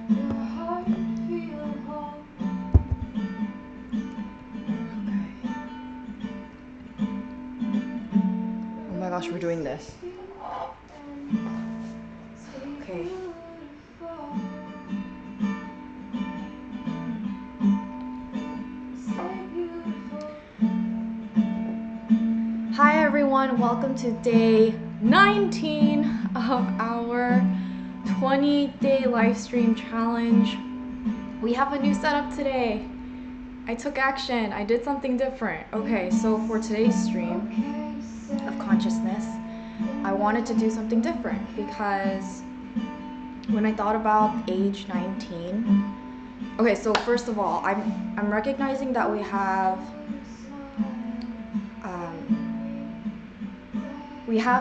Oh my gosh, we're doing this. Okay. Hi everyone, welcome to day 19 of our 20-day live stream challenge. We have a new setup today. I took action, I did something different. Okay, so for today's stream of consciousness, I wanted to do something different because when I thought about age 19, okay, so first of all, I'm recognizing that we have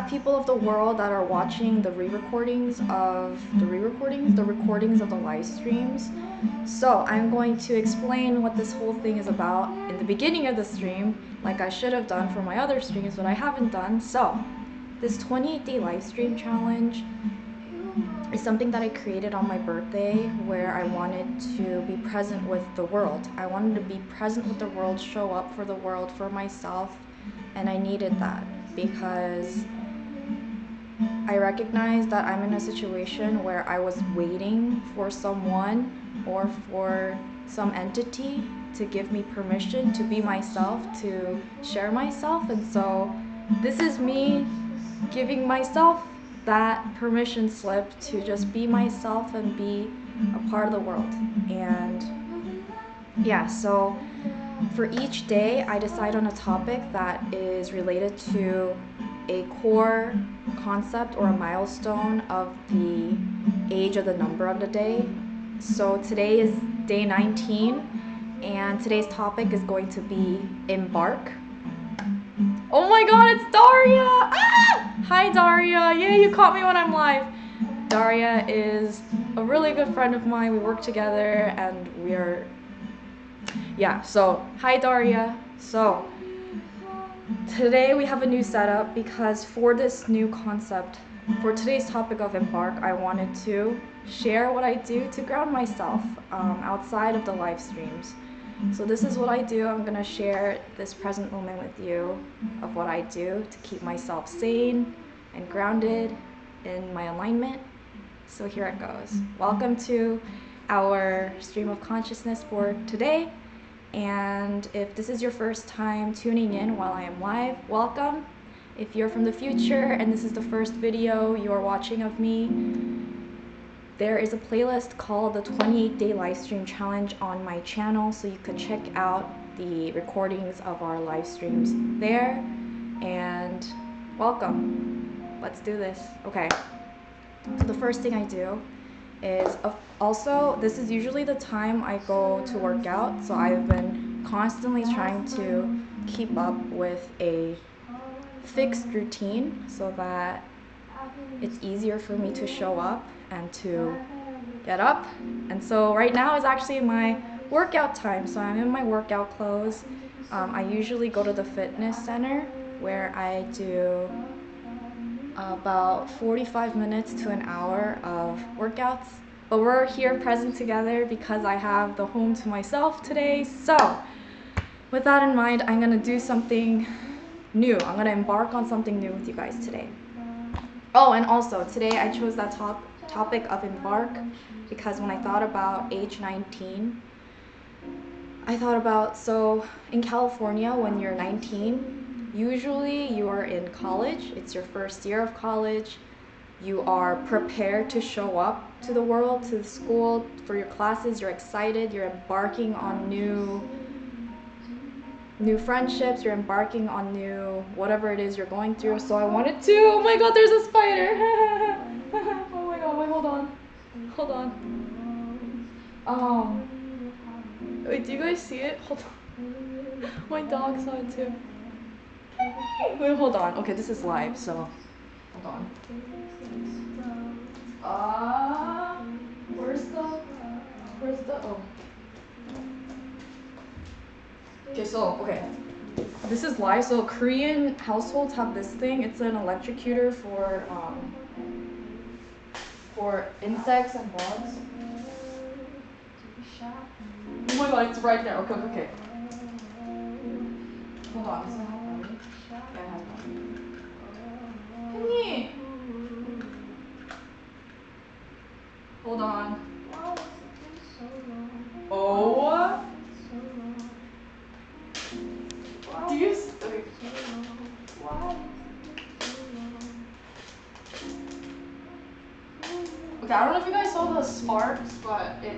people of the world that are watching the recordings of the live streams. So I'm going to explain what this whole thing is about in the beginning of the stream, like I should have done for my other streams, but I haven't done. So this 28-day live stream challenge is something that I created on my birthday, where I wanted to be present with the world. I wanted to be present with the world, show up for the world, for myself, and I needed that because I recognize that I'm in a situation where I was waiting for someone or for some entity to give me permission to be myself, to share myself, and so this is me giving myself that permission slip to just be myself and be a part of the world. And yeah, so for each day I decide on a topic that is related to a core concept or a milestone of the age of the number of the day. So today is day 19 and today's topic is going to be embark. Oh my god, it's Daria! Ah! Hi Daria! Yay, you caught me when I'm live. Daria is a really good friend of mine. We work together and so hi Daria. So today we have a new setup because for this new concept, for today's topic of embark, I wanted to share what I do to ground myself outside of the live streams. So this is what I do. I'm gonna share this present moment with you of what I do to keep myself sane and grounded in my alignment. So here it goes. Welcome to our stream of consciousness for today. And if this is your first time tuning in while I am live, welcome. If you're from the future and this is the first video you are watching of me, there is a playlist called the 28-day live stream challenge on my channel, so you could check out the recordings of our live streams there. And welcome. Let's do this. Okay. So the first thing I do is also, this is usually the time I go to work out, so I've been constantly trying to keep up with a fixed routine so that it's easier for me to show up and to get up. And so right now is actually my workout time, so I'm in my workout clothes. I usually go to the fitness center where I do about 45 minutes to an hour of workouts, but we're here present together because I have the home to myself today. So with that in mind, I'm gonna do something new. I'm gonna embark on something new with you guys today. Oh, and also today I chose that topic of embark because when I thought about age 19, I thought about, so in California when you're 19, usually you are in college. It's your first year of college. You are prepared to show up to the world, to the school, for your classes. You're excited. You're embarking on new friendships. You're embarking on new whatever it is you're going through. So I wanted to, oh my god, there's a spider. Oh my god, wait, hold on. Wait, do you guys see it? Hold on. My dog saw it too. Wait, hold on. Okay, this is live, so hold on. Where's the, oh. Okay. This is live, so Korean households have this thing. It's an electrocutor for insects and bugs. Oh my god, it's right there. Okay, okay, okay. Hold on, does it have volume? Yeah, it has volume. Penny! Hold on. Oh! Do you... Okay. Okay, I don't know if you guys saw the sparks, but it...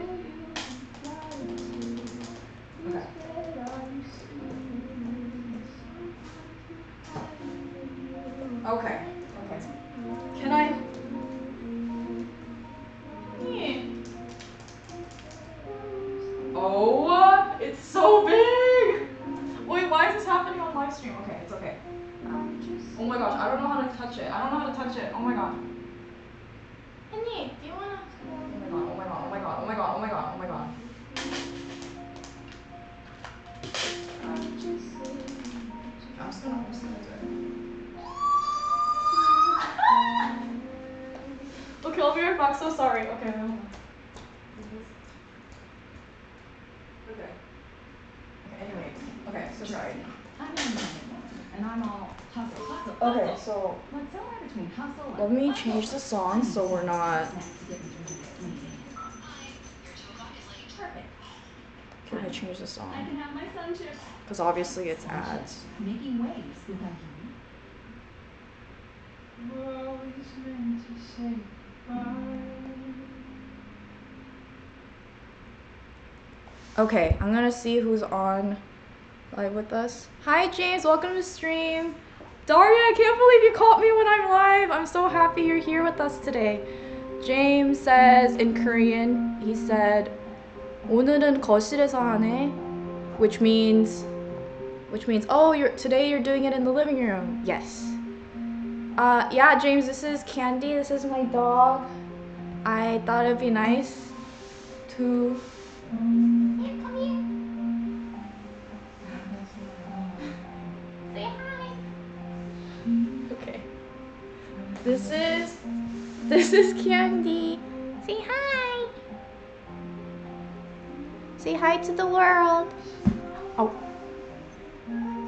Okay. Okay. Okay. Can I... Yeah. Oh, it's so big! Wait, why is this happening on live stream? Okay, it's okay. Oh my gosh, I don't know how to touch it. I don't know how to touch it. Oh my god. Penny, do you wanna... Oh my god, oh my god, oh my god, oh my god, oh my god, oh my god. I'm just gonna do it. Okay, I'll be right back. So sorry. Okay, hold on. Okay. Okay, anyways. Okay, so sorry. And I'm all hustle, hustle, hustle. Okay, so let me change the song so we're not... Can I change the song? Because obviously it's ads. Making waves without you. We're always meant to say goodbye. Okay, I'm gonna see who's on live with us. Hi James, welcome to the stream. Daria, I can't believe you caught me when I'm live. I'm so happy you're here with us today. James says in Korean, he said, 오늘은 거실에서 하네, which means, oh, today you're doing it in the living room. Yes. Yeah, James, this is Candy. This is my dog. I thought it'd be nice to... Here, come here. Say hi. Okay. This is Candy. Say hi. Say hi to the world. Oh.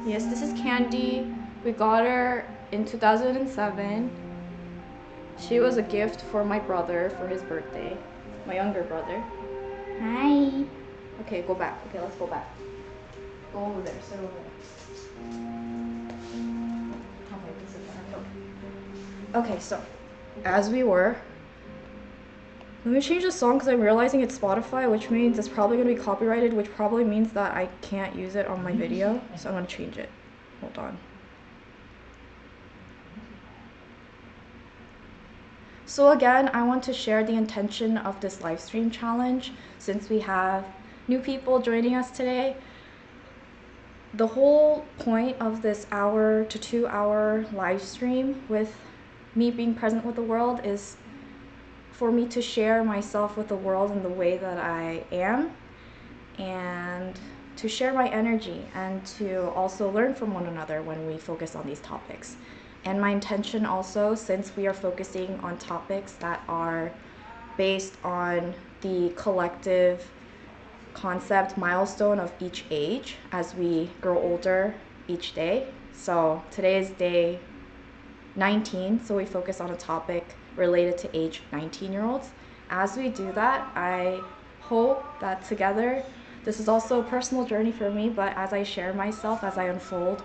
Yes, this is Candy. We got her in 2007. She was a gift for my brother for his birthday. My younger brother. Hi. Okay, go back. Okay, let's go back. Go over there. Sit over there. Okay, so as we were, let me change the song because I'm realizing it's Spotify, which means it's probably going to be copyrighted, which probably means that I can't use it on my video. So I'm going to change it. Hold on. So again, I want to share the intention of this live stream challenge since we have new people joining us today. The whole point of this 1 to 2 hour live stream with me being present with the world is for me to share myself with the world in the way that I am and to share my energy and to also learn from one another when we focus on these topics. And my intention also, since we are focusing on topics that are based on the collective concept milestone of each age as we grow older each day. So today is day 19, so we focus on a topic related to age 19-year-olds. As we do that, I hope that together, this is also a personal journey for me, but as I share myself, as I unfold,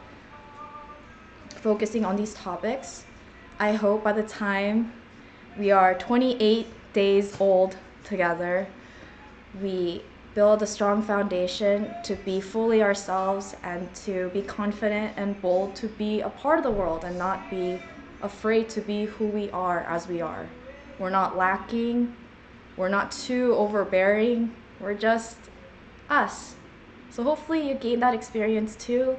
focusing on these topics, I hope by the time we are 28 days old together, we build a strong foundation to be fully ourselves and to be confident and bold to be a part of the world and not be afraid to be who we are as we are. We're not lacking, we're not too overbearing, we're just us. So hopefully you gain that experience too.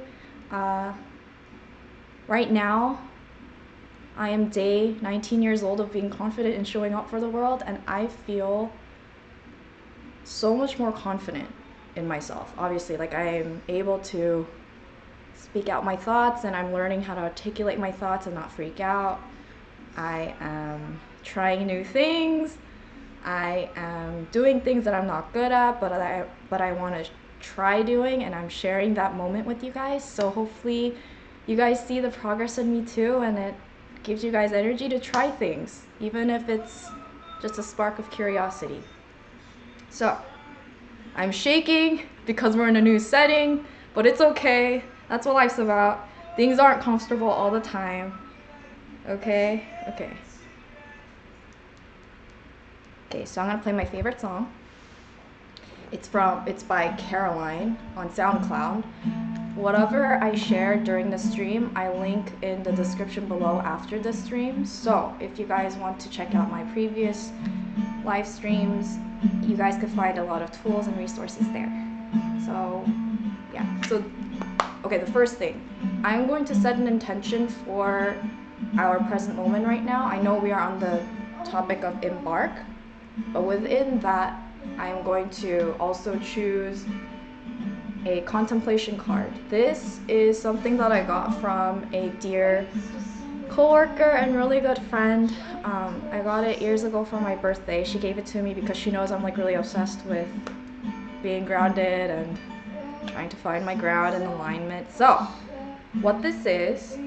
Right now, I am day 19 years old of being confident and showing up for the world, and I feel so much more confident in myself. Obviously, like I am able to speak out my thoughts and I'm learning how to articulate my thoughts and not freak out. I am trying new things. I am doing things that I'm not good at, but I want to try doing, and I'm sharing that moment with you guys. So hopefully you guys see the progress in me too, and it gives you guys energy to try things, even if it's just a spark of curiosity. So I'm shaking because we're in a new setting, but it's okay. That's what life's about. Things aren't comfortable all the time. Okay? Okay. Okay, so I'm gonna play my favorite song. It's by Caroline on SoundCloud. Whatever I share during the stream, I link in the description below after the stream. So if you guys want to check out my previous live streams, you guys could find a lot of tools and resources there. So yeah, so okay, the first thing, I'm going to set an intention for our present moment right now. I know we are on the topic of embark, but within that, I'm going to also choose a contemplation card. This is something that I got from a dear coworker and really good friend. I got it years ago for my birthday. She gave it to me because she knows I'm like really obsessed with being grounded and trying to find my ground and alignment. So what this is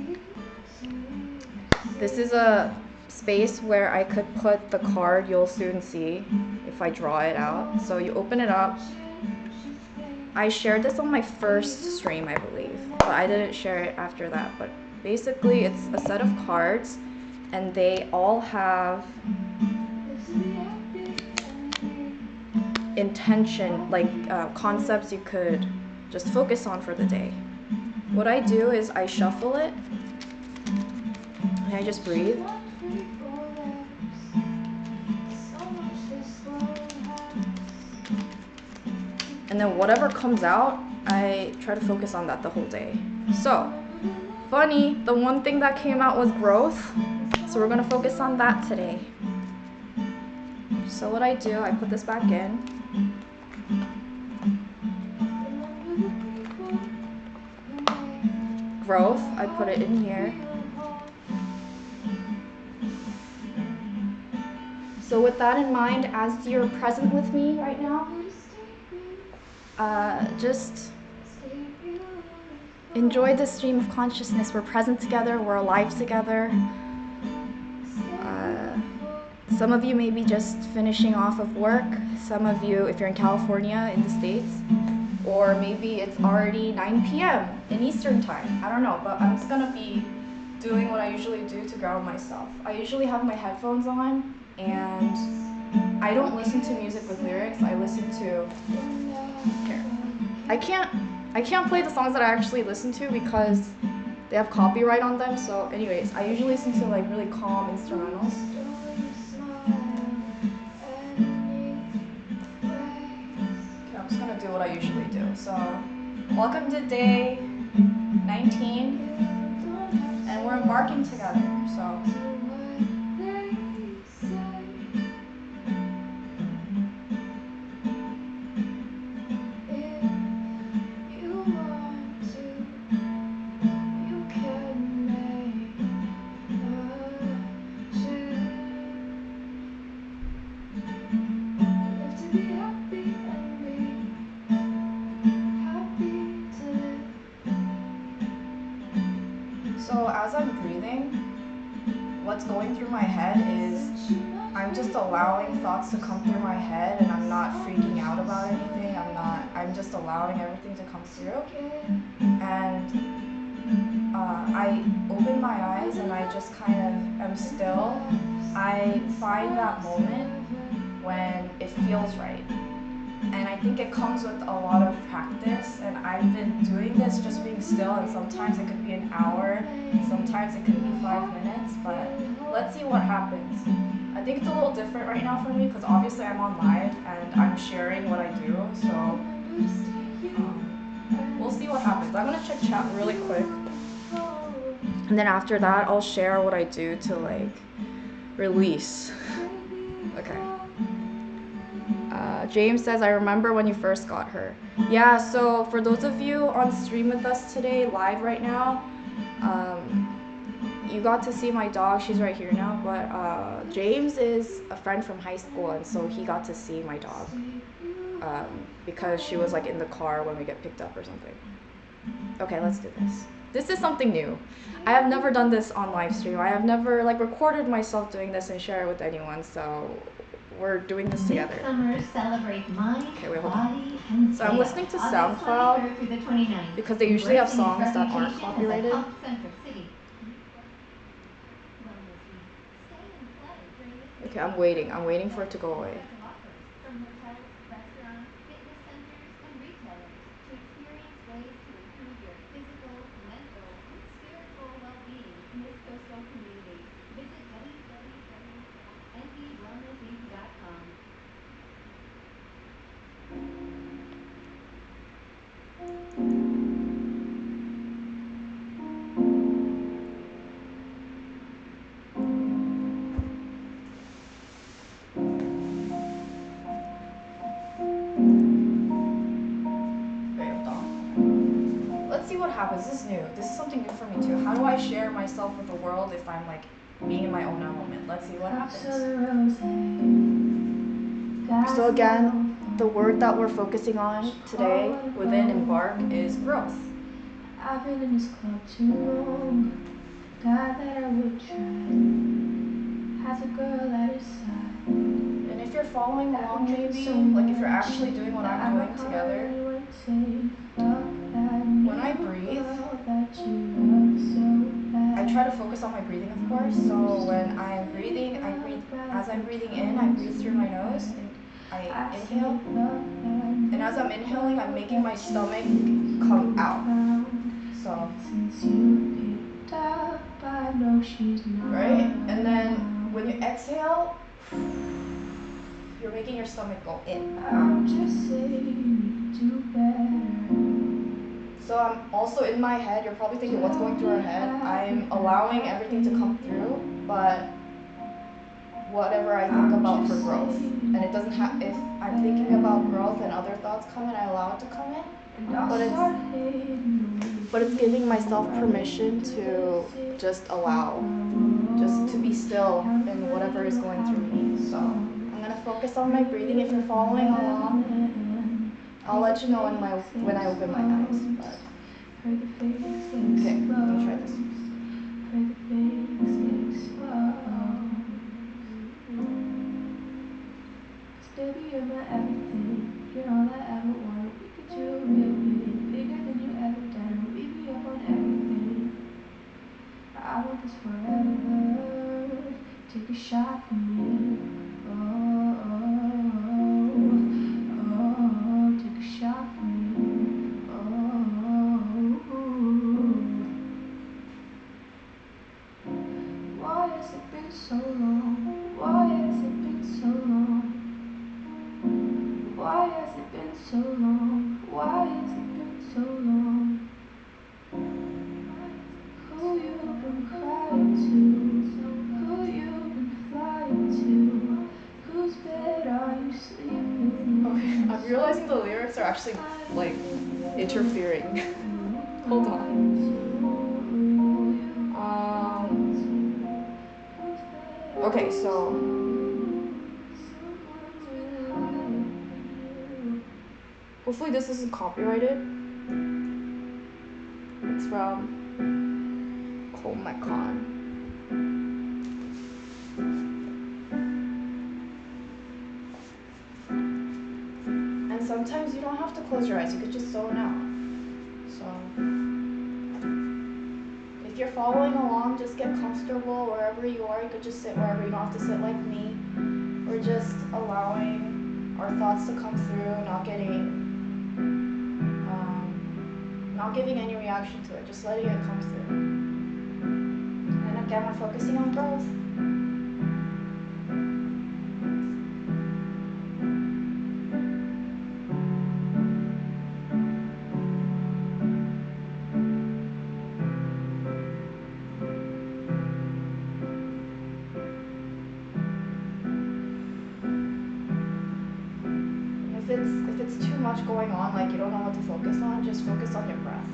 a space where I could put the card. You'll soon see if I draw it out. So you open it up. I shared this on my first stream, I believe, but I didn't share it after that. But basically it's a set of cards, and they all have intention, like concepts you could just focus on for the day. What I do is I shuffle it, and I just breathe. And then whatever comes out, I try to focus on that the whole day. So, funny, the one thing that came out was growth. So we're gonna focus on that today. So what I do, I put this back in. Growth, I put it in here. So with that in mind, as you're present with me right now, just enjoy this stream of consciousness. We're present together, we're alive together. Some of you may be just finishing off of work. Some of you, if you're in California, in the States, or maybe it's already 9 p.m. in Eastern time. I don't know, but I'm just gonna be doing what I usually do to ground myself. I usually have my headphones on, and I don't listen to music with lyrics. I listen to, here. I can't play the songs that I actually listen to because they have copyright on them. So anyways, I usually listen to like really calm instrumentals. Okay, I'm just gonna do what I usually do. So welcome to day 19, and we're embarking together. So as I'm breathing, what's going through my head is I'm just allowing thoughts to come through my head, and I'm not freaking out about anything. I'm just allowing everything to come through. And I open my eyes and I just kind of am still. I find that moment when it feels right. And I think it comes with a lot of practice, and I've been doing this just being still, and sometimes it could be an hour, sometimes it could be 5 minutes, but let's see what happens. I think it's a little different right now for me because obviously I'm on live and I'm sharing what I do, so we'll see what happens. I'm gonna check chat really quick, and then after that I'll share what I do to like release. Okay. James says, I remember when you first got her. Yeah, so for those of you on stream with us today, live right now, you got to see my dog. She's right here now. But James is a friend from high school, and so he got to see my dog because she was like in the car when we get picked up or something. Okay, let's do this. This is something new. I have never done this on live stream. I have never like recorded myself doing this and share it with anyone. So we're doing this together. Okay, wait, hold on. So I'm listening to SoundCloud because they usually have songs that aren't copyrighted. Okay, I'm waiting for it to go away. Let's see what happens. This is new. This is something new for me too. How do I share myself with the world if I'm like being in my own element? Let's see what happens. So again, the word that we're focusing on today within Embark is growth. I've been in this club too long. The guy that I would try has a girl at his side. And if you're following along, maybe like if you're actually doing what I'm doing together, when I breathe, I try to focus on my breathing, of course. So when I'm breathing, as I'm breathing in, I breathe through my nose and I inhale. And as I'm inhaling, I'm making my stomach come out. So, right? And then when you exhale, you're making your stomach go in. I'm just saying you do better. So I'm also in my head. You're probably thinking, what's going through our head? I'm allowing everything to come through, but whatever I think about for growth. And it doesn't have, if I'm thinking about growth and other thoughts come in, I allow it to come in. But it's giving myself permission to just allow, just to be still in whatever is going through me. So I'm going to focus on my breathing. If you're following along, I'll let you know when I open my eyes. But okay, let me try this. Baby, you're my everything. You're all I ever wanted. We could do real big, bigger than you ever done. We be up on everything. I want this forever. Take a shot for me. Oh, oh, oh, take a shot for me. Oh, why has it been so long? Why has it been so long? Why has it been so long? Why has it been so long? Who you been crying to? Who you been flying to? Whose bed are you sleeping in? Okay, I'm realizing the lyrics are actually like interfering. Hold on. Okay, so hopefully this isn't copyrighted. It's from Mukbangs. And sometimes you don't have to close your eyes, you could just zone out. So if you're following along, just get comfortable wherever you are. You could just sit wherever, you don't have to sit like me. We're just allowing our thoughts to come through, not giving any reaction to it, just letting it come through. And again, we're focusing on growth. If it's too much going on, like you don't know what to focus on, just focus on your breath.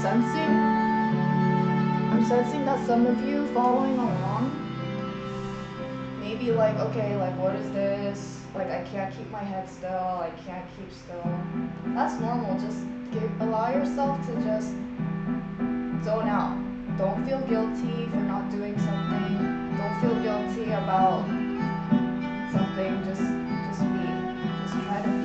sensing that some of you following along may be like, okay, like what is this? Like I can't keep my head still, I can't keep still. That's normal. Just allow yourself to just zone out. Don't feel guilty for not doing something. Don't feel guilty about something. Just be. Just try to be.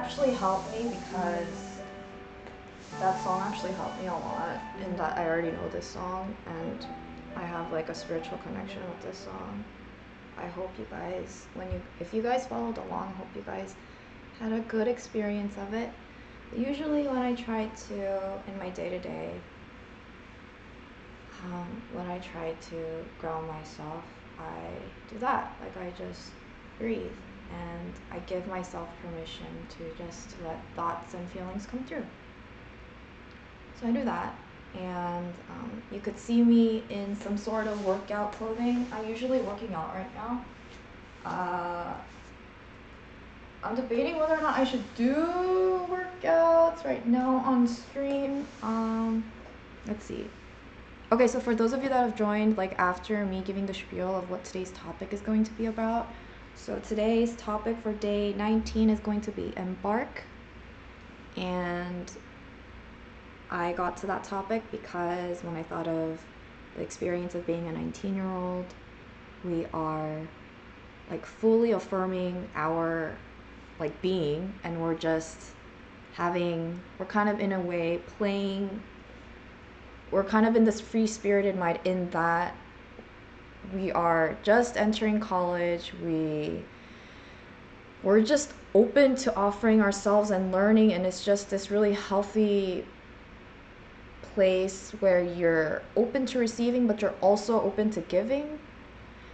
actually helped me because that song actually helped me a lot, in that I already know this song and I have like a spiritual connection with this song. I hope you guys, if you guys followed along, I hope you guys had a good experience of it. Usually when I try to, in my day-to-day, when I try to ground myself, I do that. Like, I just breathe and I give myself permission to just let thoughts and feelings come through. So I do that, and you could see me in some sort of workout clothing. I'm usually working out right now. I'm debating whether or not I should do workouts right now on stream. Let's see. Okay, so for those of you that have joined like after me giving the spiel of what today's topic is going to be about, so today's topic for day 19 is going to be embark. And I got to that topic because when I thought of the experience of being a 19-year-old, we are like fully affirming our like being, and we're just we're kind of in a way playing, we're kind of in this free-spirited mind in that we are just entering college, we're just open to offering ourselves and learning, and it's just this really healthy place where you're open to receiving but you're also open to giving.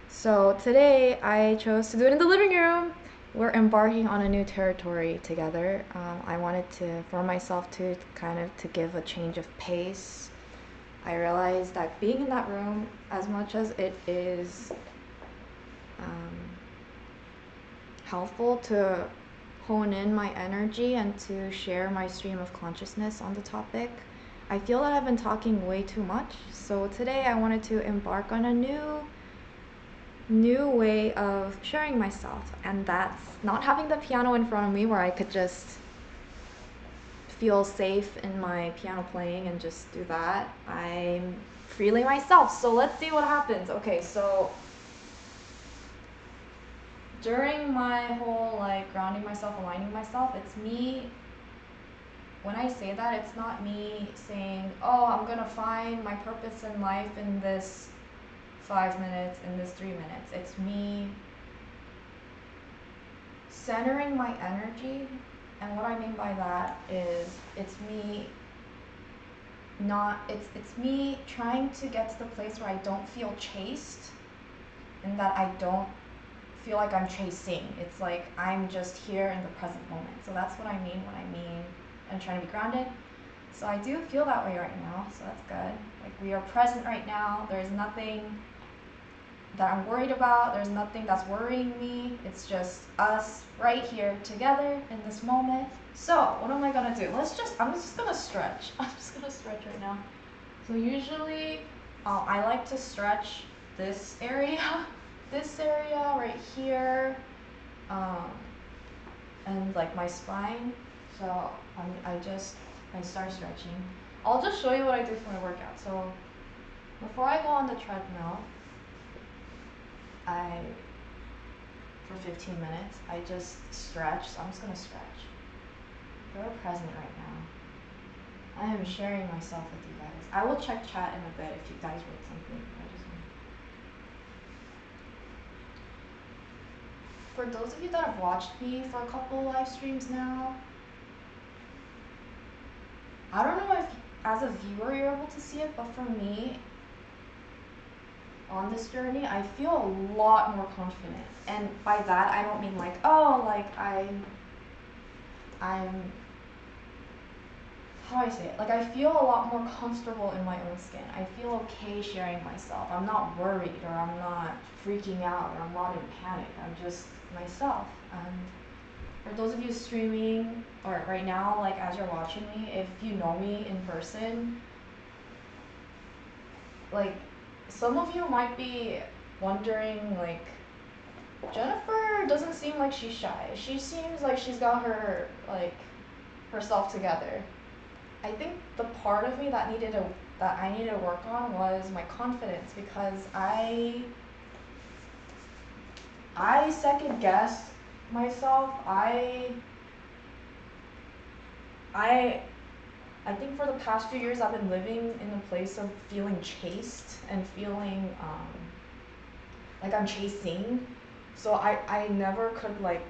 So today I chose to do it in the living room. We're embarking on a new territory together. I wanted for myself to kind of to give a change of pace. I realized that being in that room, as much as it is helpful to hone in my energy and to share my stream of consciousness on the topic, I feel that I've been talking way too much. So today I wanted to embark on a new way of sharing myself, and that's not having the piano in front of me where I could just feel safe in my piano playing and just do that. I'm freely myself, so let's see what happens. Okay, so during my whole like grounding myself, aligning myself, it's me, when I say that, it's not me saying, oh, I'm gonna find my purpose in life in this 5 minutes, in this 3 minutes. It's me centering my energy, and what I mean by that is it's me trying to get to the place where I don't feel chased, and that I don't feel like I'm chasing. It's like I'm just here in the present moment. So that's what I mean when I mean I'm trying to be grounded. So I do feel that way right now, so that's good. Like, we are present right now. There's nothing that I'm worried about. There's nothing that's worrying me. It's just us right here together in this moment. So what am I gonna do? I'm just gonna stretch. I'm just gonna stretch right now. So usually I like to stretch this area right here, and like my spine. So I start stretching. I'll just show you what I do for my workout. So before I go on the treadmill, for 15 minutes, I just stretch. So I'm just gonna stretch. Very present right now. I am sharing myself with you guys. I will check chat in a bit if you guys wrote something. For those of you that have watched me for a couple live streams now, I don't know if as a viewer you're able to see it, but for me, on this journey, I feel a lot more confident. And by that, I don't mean like, oh, like I'm how do I say it? Like, I feel a lot more comfortable in my own skin. I feel okay sharing myself. I'm not worried, or I'm not freaking out, or I'm not in panic. I'm just myself. And for those of you streaming, or right now, like as you're watching me, if you know me in person, like some of you might be wondering, like, Jennifer doesn't seem like she's shy. She seems like she's got herself together. I think the part of me that I needed to work on was my confidence, because I second guessed myself. I I think for the past few years I've been living in a place of feeling chased and feeling like I'm chasing. So I never could like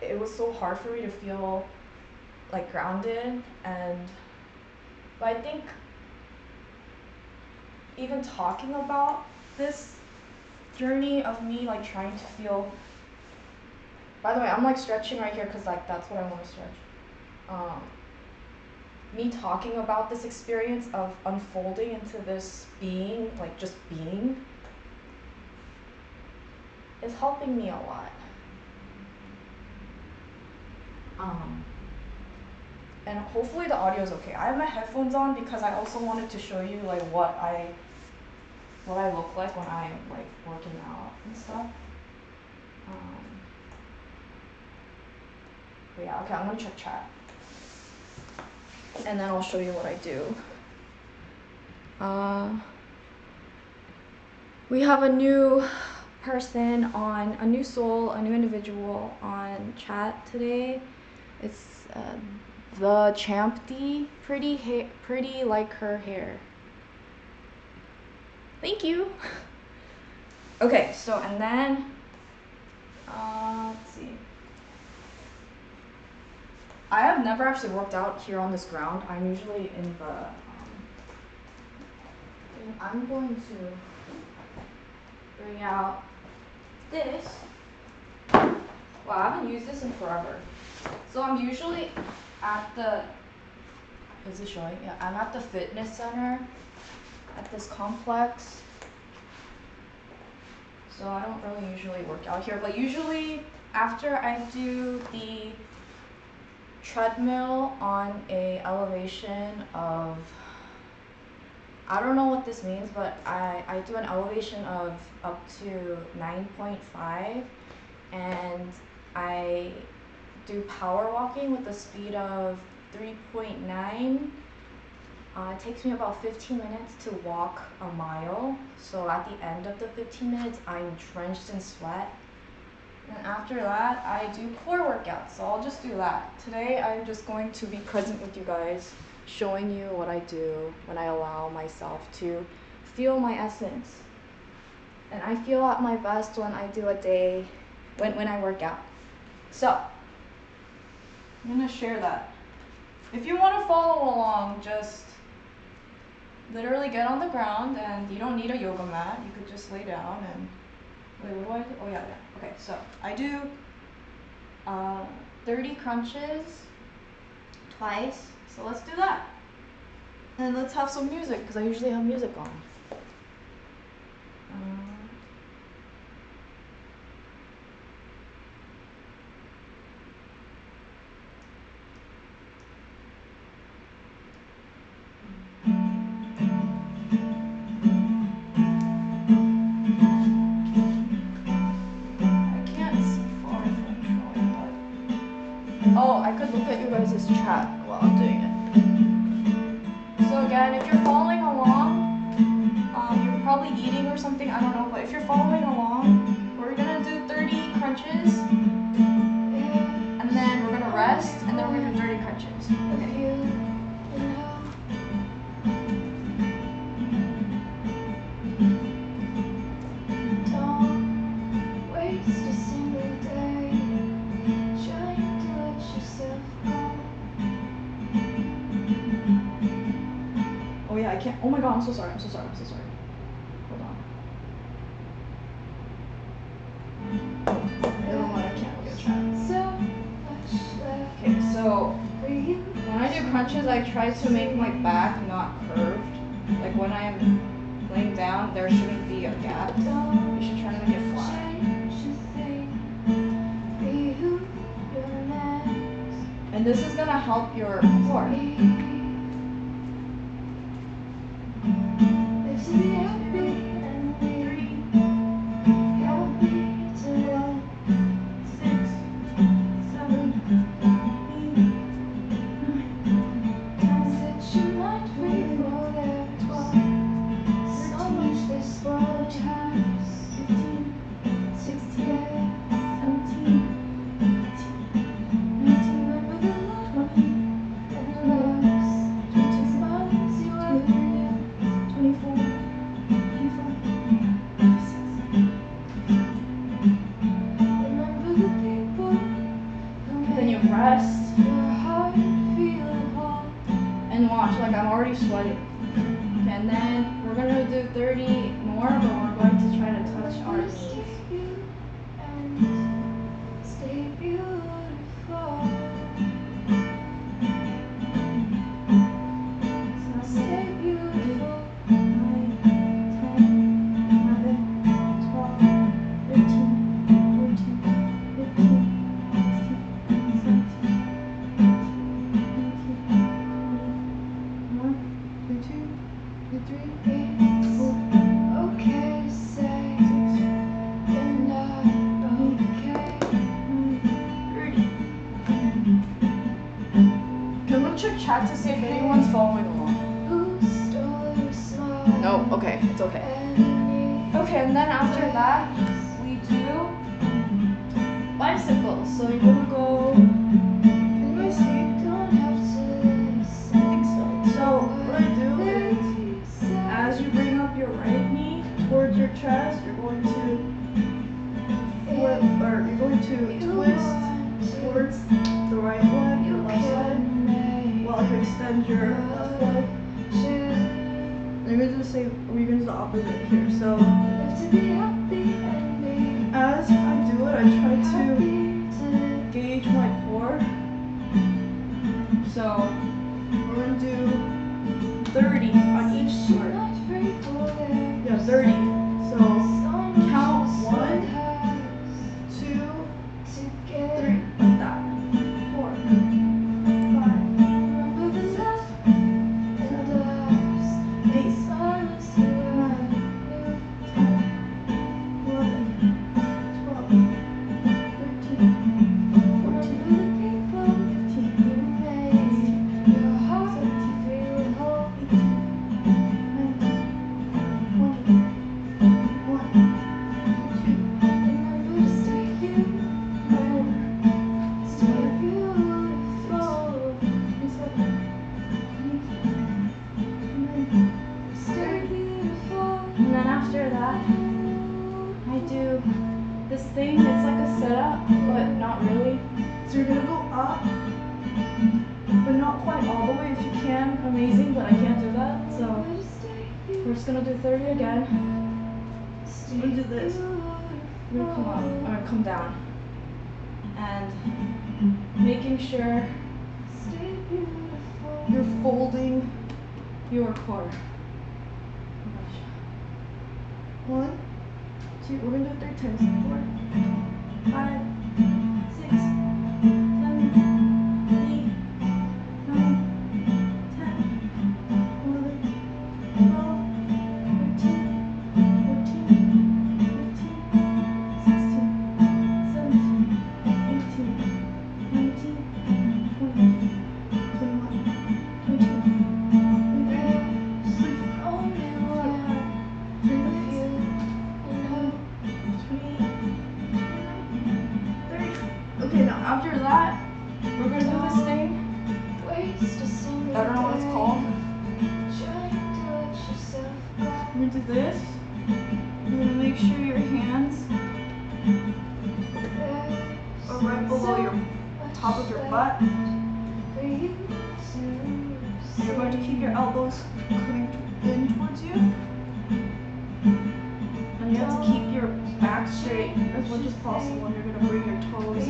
it was so hard for me to feel like grounded. And but I think even talking about this journey of me like trying to feel, by the way, I'm like stretching right here because like that's what I want to stretch. Me talking about this experience of unfolding into this being, like just being, is helping me a lot. And hopefully the audio is okay. I have my headphones on because I also wanted to show you like what I look like when I'm like working out and stuff. But yeah, okay, I'm gonna check chat. And then I'll show you what I do. We have a new person on, a new soul, a new individual on chat today. It's the Champty, pretty like her hair. Thank you. Okay, so and then let's see. I have never actually worked out here on this ground. I'm usually in the. I'm going to bring out this. Wow, I haven't used this in forever. So I'm usually at the. Is it showing? Yeah, I'm at the fitness center at this complex. So I don't really usually work out here, but usually after I do the treadmill on a elevation of, I don't know what this means, but I do an elevation of up to 9.5, and I do power walking with a speed of 3.9. It takes me about 15 minutes to walk a mile. So at the end of the 15 minutes, I'm drenched in sweat. And after that, I do core workouts. So I'll just do that. Today, I'm just going to be present with you guys, showing you what I do when I allow myself to feel my essence. And I feel at my best when I do a day, when I work out. So, I'm gonna share that. If you want to follow along, just literally get on the ground, and you don't need a yoga mat. You could just lay down and, wait, what do I do? Oh yeah. Okay, so I do 30 crunches twice. So let's do that. And let's have some music, because I usually have music on. Oh, I could look at you guys' chat while I'm doing it. So again, if you're following along, you're probably eating or something, I don't know, but if you're following along, we're gonna do 30 crunches, and then we're gonna rest, and then we're gonna do 30 crunches. Okay. Oh yeah, I can't. Oh my god, I'm so sorry. Hold on. Never mind, I can't look at chat. Okay, so when I do crunches, I try to make my back not curved. Like when I am laying down, there shouldn't be a gap. You should try to make it flat. And this is gonna help your core. already sweating. Okay, and then we're gonna do 30 more, but we're going to try to touch our knees. Stay beautiful. Stay beautiful. 9, 10, 11, 12, 13, 14, 15, 16, 17, 18, 19, 20, 21, 22, 23, 24, Okay to say you're not okay. 30. Can we check chat to see if anyone's following along? Who stole your smile? No, okay, it's okay. Okay, and then after that, we do bicycles. So you're gonna go. Can you guys see? Don't have to I think so. So what I do is, as you bring up your right knee towards your chest, you're going to flip, or you're going to twist towards the right leg, your left side, while you extend your left leg. And you're gonna do the same. We're gonna do the opposite here. So as I do it, I try to gauge my core. So we're gonna do 30 on each part. Yeah, 30. So count 1, 2, 3, like that. 4, 5, 6, 7, 8, 9, 10, 11, 12, 13, 14, and then after that, I do this thing. It's like a setup, but not really. So you're gonna go up, but not quite all the way. If you can, amazing, but I can't do that. So we're just gonna do 30 again. I'm gonna do this. I'm gonna come up, I'm gonna come down, and making sure you're folding your core. 1, 2, we're gonna do it 3 times. 4, 5, 6, 7, 8, 9, 10, 11, 12, 13, 14, 15, 16, 17, 18, 19, 20, 21, 22, 30. Okay, now after that, we're gonna do this thing. I don't know what it's called. We're gonna do this. You're gonna make sure your hands are right below your top of your butt. You're going to keep your elbows coming in towards you. And you have to keep your back straight as much as possible. And you're going to bring your toes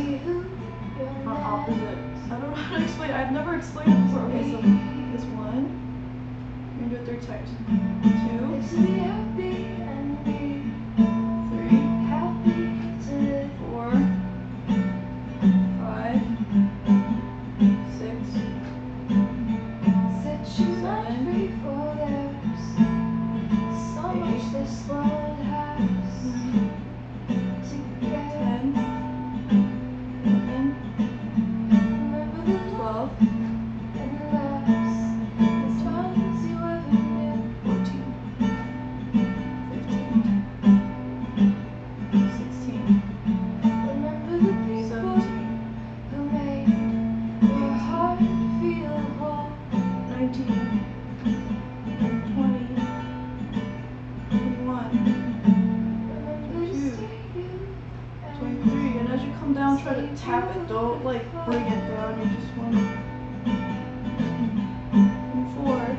on opposite. I don't know how to explain it. I've never explained it before. Okay, so this 1. You're going to do it 3 times. 2. 3. 4. 5. 6. 23, and as you come down, try to tap it. Don't like bring it down. You just want to. 4,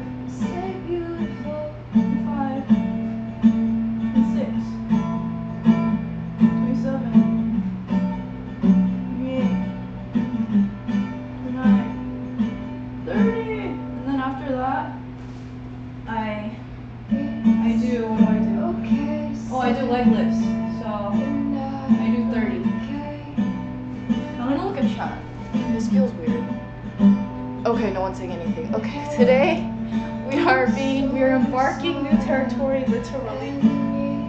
Okay, no one's saying anything. Okay, today we are embarking new territory, literally.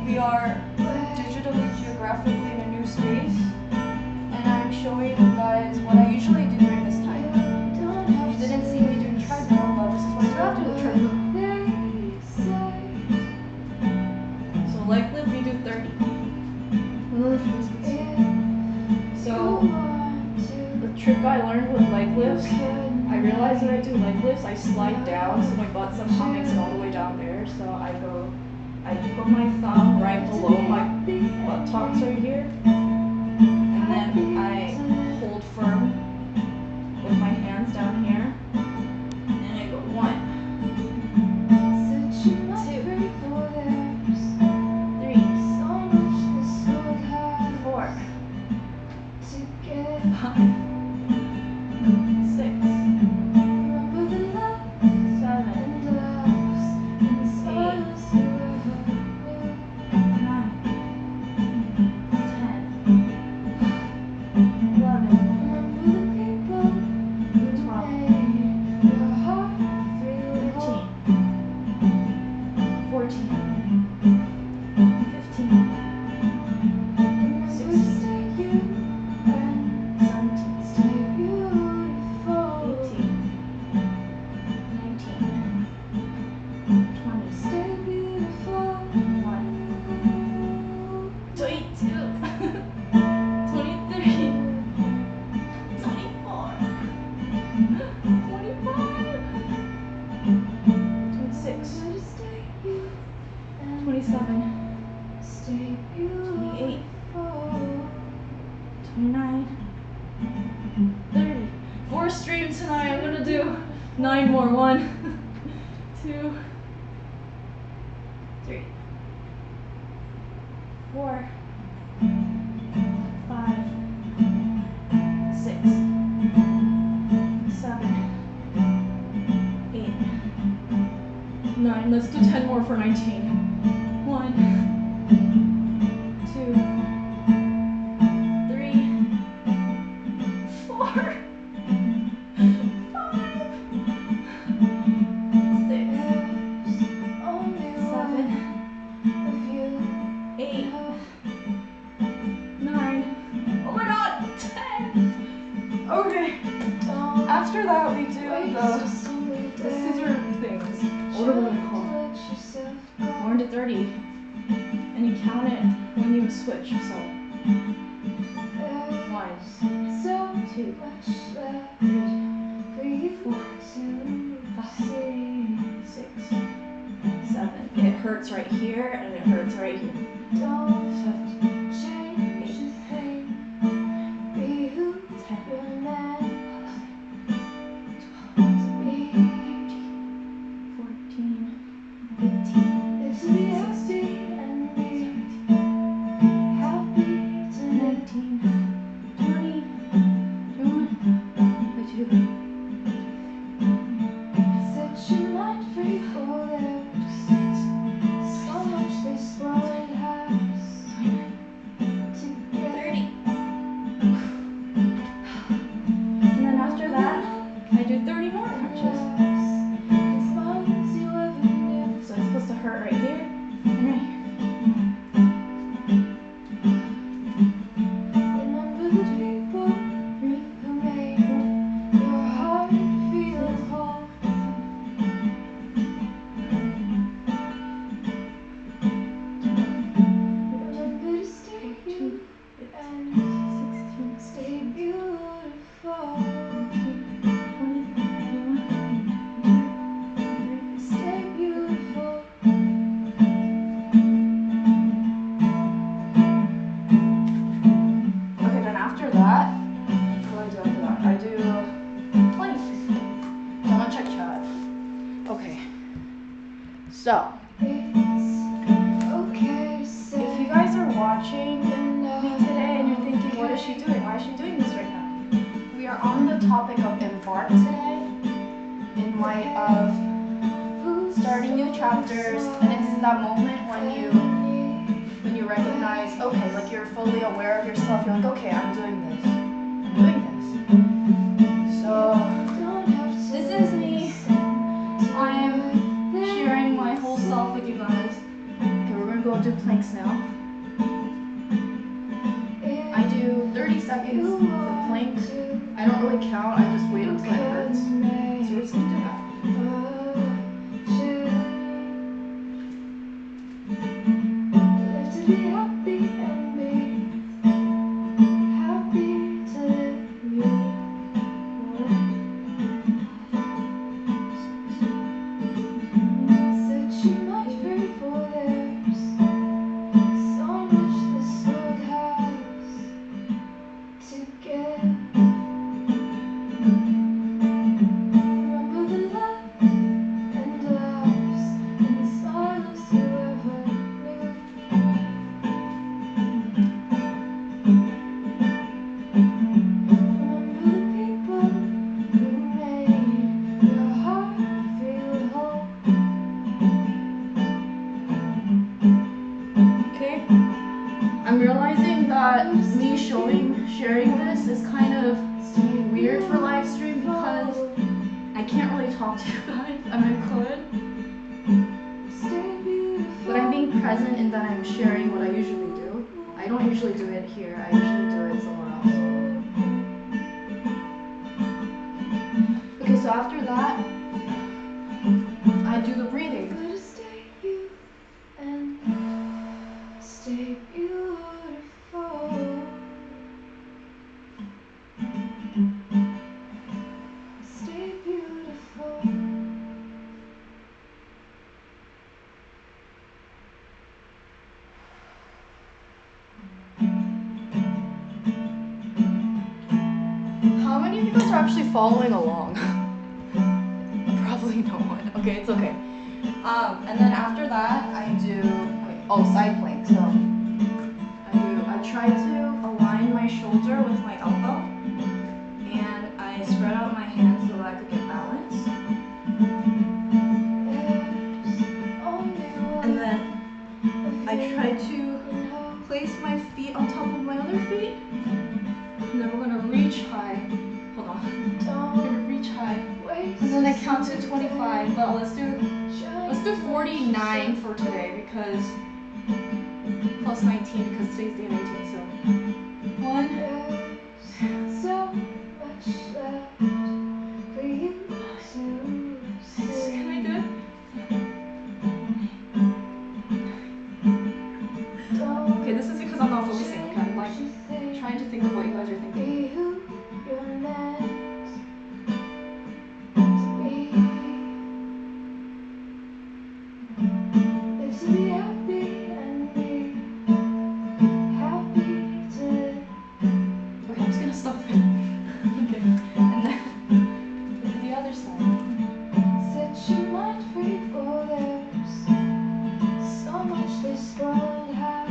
We are digitally, geographically in a new space, and I'm showing you guys what I usually do during this time. You didn't see me doing treadmill, but this is what I do after the treadmill. So leg lift, we do 30. So the trick I learned with leg lifts, I realized that I do leg lifts, I slide down so my butt somehow makes it all the way down there. So I put my thumb right below my buttocks right here, and then I hold firm with my hands down here, and I go 1, 2, 3, 4, 5, 6, 7, 8, 9, 10, 11, 12, 13, 14, 15, 16, 17, 18, 19, 20, 21, 22, 23, 24, 25, 26, 27, 28, 29, 30. 4 streams tonight. I'm gonna do 9 more. 1, 2, 3, 4, 5, 6, 7, 8, 9. Let's do 10 more for 19. 1, 2, 3, 4, 5, 6, 7, 8, 9. Oh my god, 10. Okay. After that, we do the scissor things. What are we gonna call it? 1 to 30, and you count it when you switch. So 1, 2, 3, 4, 5, 6, 7. It hurts right here, and it hurts right here. 7, 8, 30 more crunches. So it's supposed to hurt right here and right here. So, if you guys are watching me today and you're thinking, what is she doing? Why is she doing this right now? We are on the topic of embark today, in light of starting new chapters, and it's that moment when you recognize, okay, like you're fully aware of yourself. You're like, okay, I'm doing this. So this talk to you guys. I mean, I could. Stay beautiful. But I'm being present in that I'm sharing what I usually do. I don't usually do it here. I usually do it somewhere else. Okay, so after that, I do the breathing. Gotta stay you and stay beautiful. Stay beautiful. How many of you guys are actually following along? Probably no one. Okay, it's okay. And then after that, I do side plank. So I try to align my shoulder with my elbow, and I spread out my hands so that I could get balance. And then I try to place my feet on top of my other feet. And then we're gonna reach high. Hold on. We're gonna reach high. And then I count to 25. But let's do 49 for today because plus 19 because today's day 19. So 1. So much left for you to say. Can I do it? Okay, this is because I'm not focusing. Okay, I'm like trying to think of what you guys are thinking. Be who you're meant to be. Live to be happy and be happy to. Okay, I'm just gonna stop it. Okay, and then the other side. Set your mind free, for there's so much this world has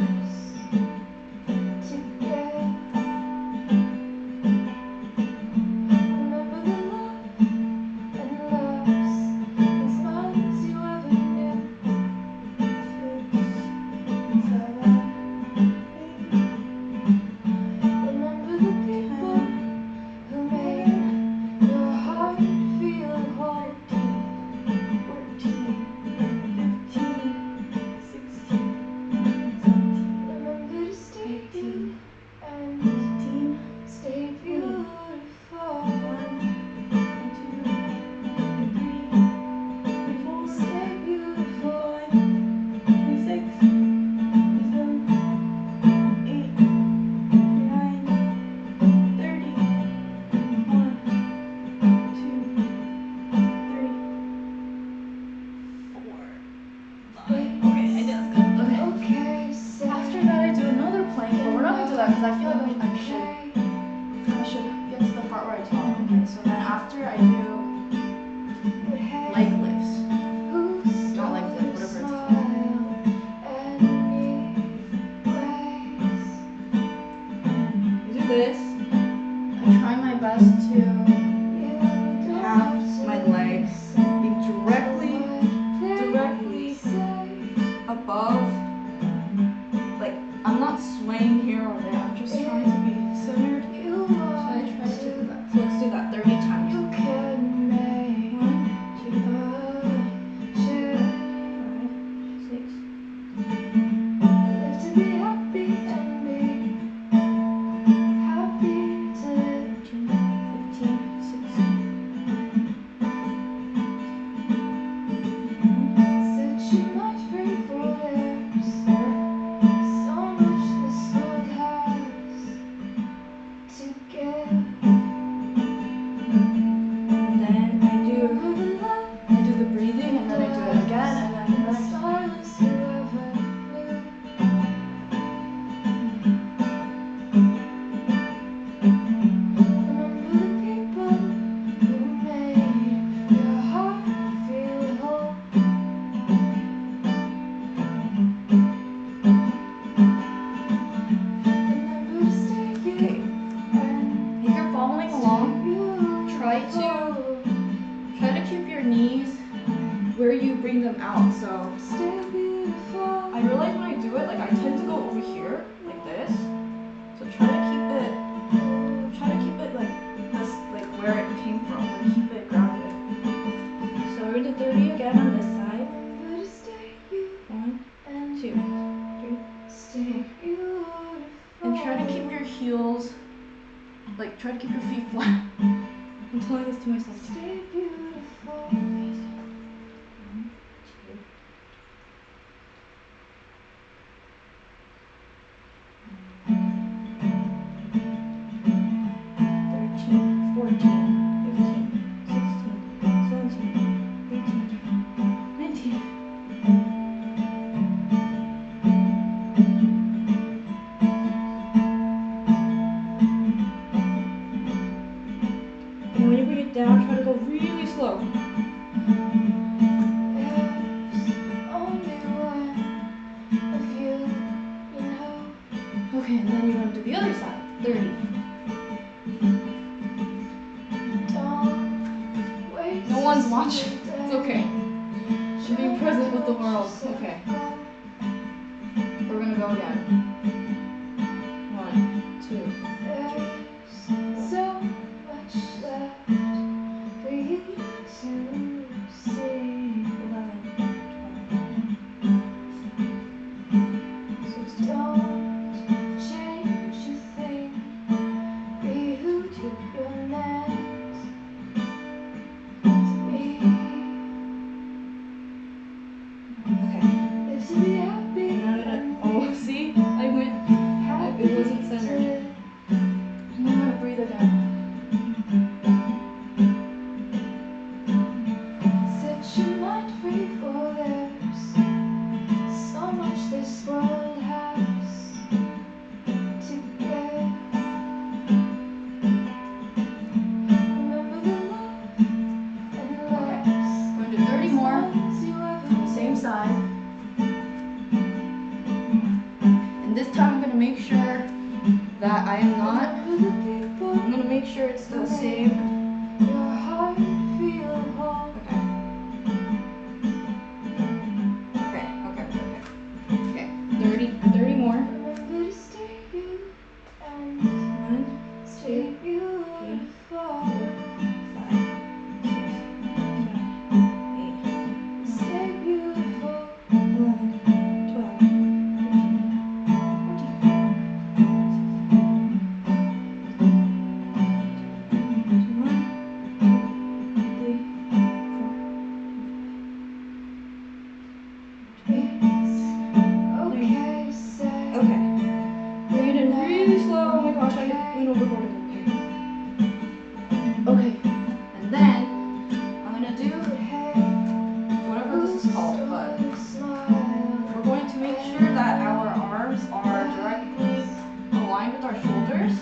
to give. Remember the love and loves and smiles you ever knew. Remember the people who made your heart feel whole. 14, 15, 16, 17. Remember to stay you and stay beautiful. 1, 2, 3, 4, stay beautiful. 5, 6, 7, 8, 9, 30. 1, 2, 3, 4, 5. Okay, I did that. Okay. Okay, say After that, I do another plank, but we're not gonna do that because I feel like I should get to the part where I talk. Okay, so then after I do leg lifts. Not leg lift, whatever it's called. I do this. I try my best to have my legs be directly above. Like, I'm not swaying here or there. I'm just trying to be centered. So I try to do that. So let's do that 30 times. 1, 2, 'Try to keep your knees where you bring them out. So I realize when I do it, like I tend to go over here like this. So try to keep it like this, like where it came from, and keep it grounded. to keep your feet flat. I'm telling this to myself. Stay beautiful. 1, 2, 13, 14, 15, 16, 17, 18, 19. And when you bring it down, try to go really slow. There's only one of you, you know. Okay, and then you're going to do the other side. 30. Don't waste No one's watching. a It's day. okay. You're being present with the world. Okay. We're going to go again. 1, 2, There's so much left for you to see. 11, 12, 16. Don't change a thing. Be who you're meant to be. Okay. Live to be happy. And I'm gonna. Oh, see? I went. It wasn't centered. I'm gonna breathe again. Set your mind free, for there's so much this world has to give. Remember the love and laughs, Going to 30 more. ones you ever On the same side. And this time I'm gonna make sure that I am not. remember the people I'm gonna make sure it's the same. your heart feel whole. Okay. Okay. 30 more. Remember to stay you and 1, stay 2, beautiful. 5, 6, 7, 8, Stay beautiful. 11, 12, 13, 14, 15, 16, 17, 18, 19, 20. It's okay to say. Okay. Bring it in really slow. Oh my gosh, I went overboard again. Okay. And then I'm gonna do whatever this is called, but we're going to make sure that our arms are directly aligned with our shoulders.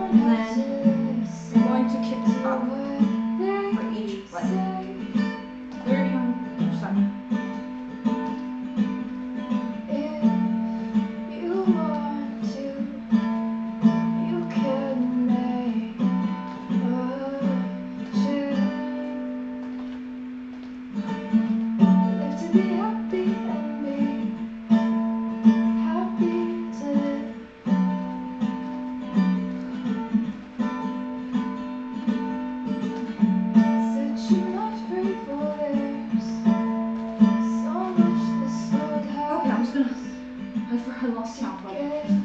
And then we're going to kick up for each leg. 30 on each side. You want to, you can make a choice. Live to be happy and be happy to live. Set your mind free, for there's so much this world has. Okay, I'm just gonna. I lost count, but Get. stop.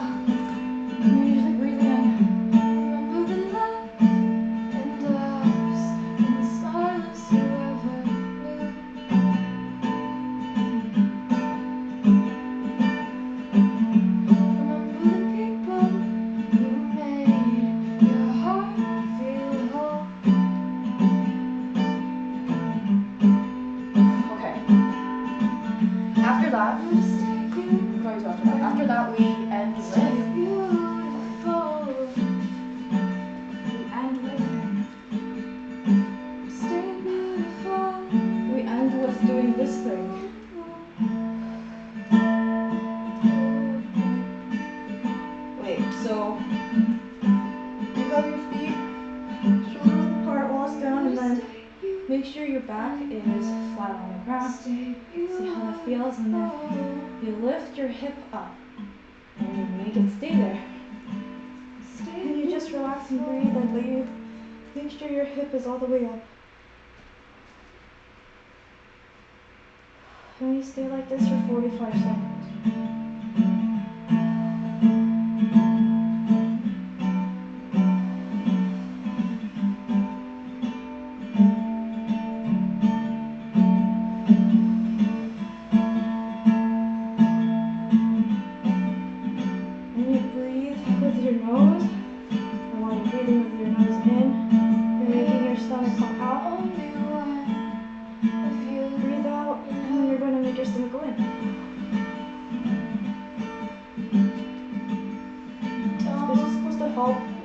I'm gonna use like breathe again. Remember the love and laughs and smiles you ever knew. Remember the people who made your heart feel whole. Okay. After that, Stay after that we end with. beautiful. Stay beautiful. We end with doing this thing. Wait, so you have your feet shoulders apart, walls down, and then make sure your back is flat on the ground. Stay See how that feels, and then you lift your hip up and you make it stay there. And you just relax and breathe, like let you make sure your hip is all the way up. And you stay like this for 45 seconds.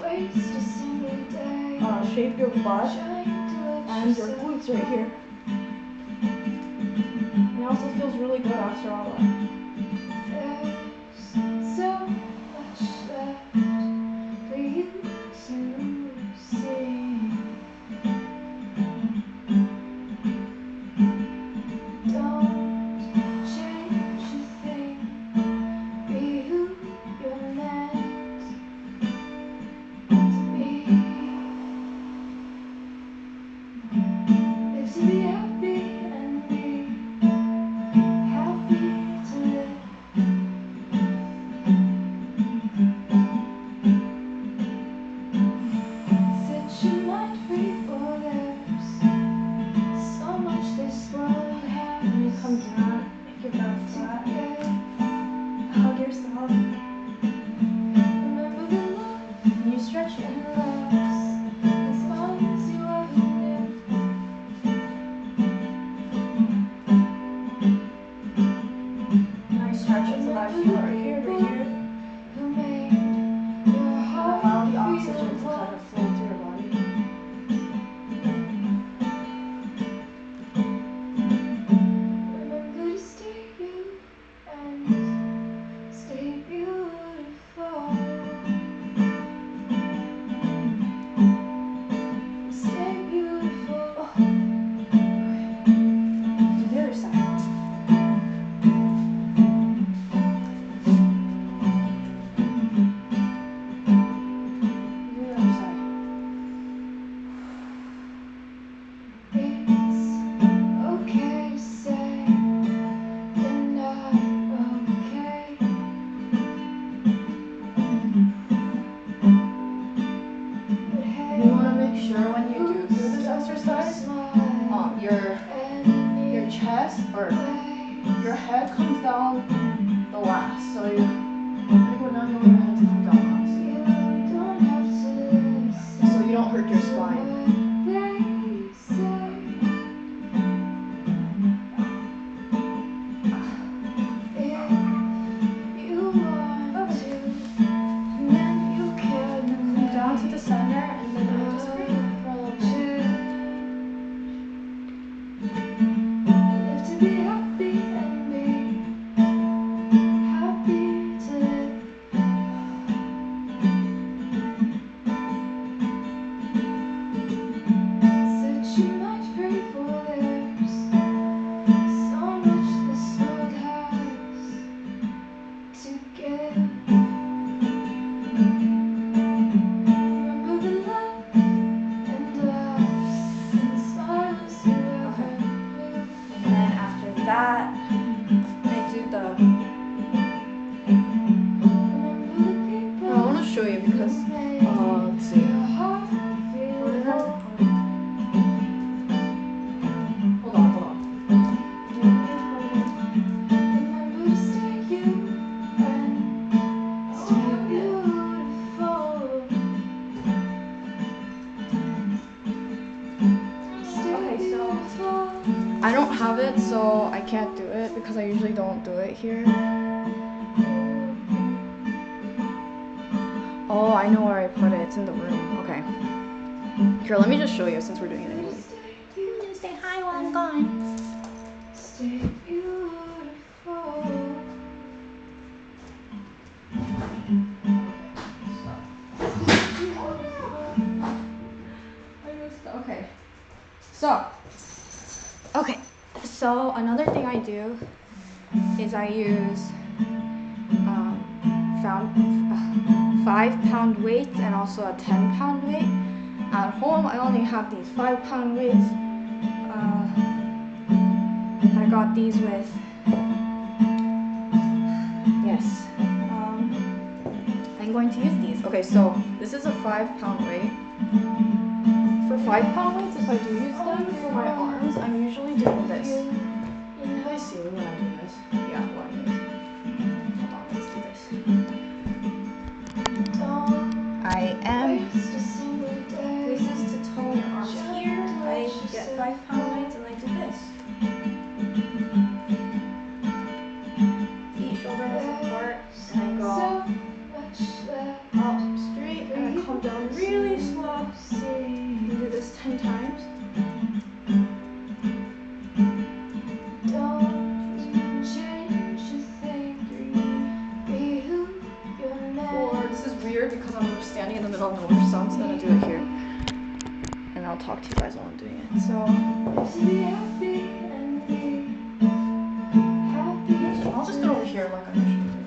waste a single day shape your butt trying to let and your yourself glutes right here. And it also feels really good after all that. There's so much left for you to see. Don't change a thing. Be who you're meant to be. Live to be happy and be happy to live. Set your mind free, for there's so much this world has. And you come down, make your back flat, hug yourself, Remember the love and you stretch it. and laughs as long as you ever knew. And I stretch it so that I feel it right here, right here. Who made your And heart allow the feel oxygen to full. kind of flow through your body. Remember to stay you and stay beautiful. Stay beautiful. To the other side. Do the other side. It's okay to say you're not okay. But hey, You want to make sure when you do this exercise, smile your chest or your head comes down the last. So you go down, you want your head to come down last. You don't have to listen. So you don't hurt your spine. They say if you want to, then you can. Come down to the center and then you just breathe for a little bit. Live to be happy and be happy to live. Set your mind free, for there's so much this world has to give. Remember the love and laughs and smiles you ever knew. And then after that, I do the. Remember the people No, I want to show you because. who made Let's see. your heart feel whole. Hold on, hold on. Remember to stay you and stay beautiful. Stay Okay, so- beautiful. I don't have it, so I can't do it because I usually don't do it here. Oh, I know where I put it. It's in the room. Okay. Here, let me just show you since we're doing it anyway. Stay high while I'm gone. Stay beautiful. Okay. So another thing I do is I use 5-pound weights and also a 10-pound weight. At home, I only have these 5-pound weights. I got these with, yes. I'm going to use these. Okay, so this is a 5-pound weight. For 5-pound weights, if I do use them for my arms, I'm usually doing this. Can you guys see me when I do this? Yeah, what I do. Hold on, let's do this. I am. Waste a single day. This is to tone your arms here. I get 5-pound weights and I do this. Feet shoulder width apart, and I go So much left. up straight and I come come down really slow. You do this 10 times. This is weird because I'm standing in the middle of nowhere, so I'm just gonna do it here. And I'll talk to you guys while I'm doing it. So I'll just do it over here like I'm usually doing.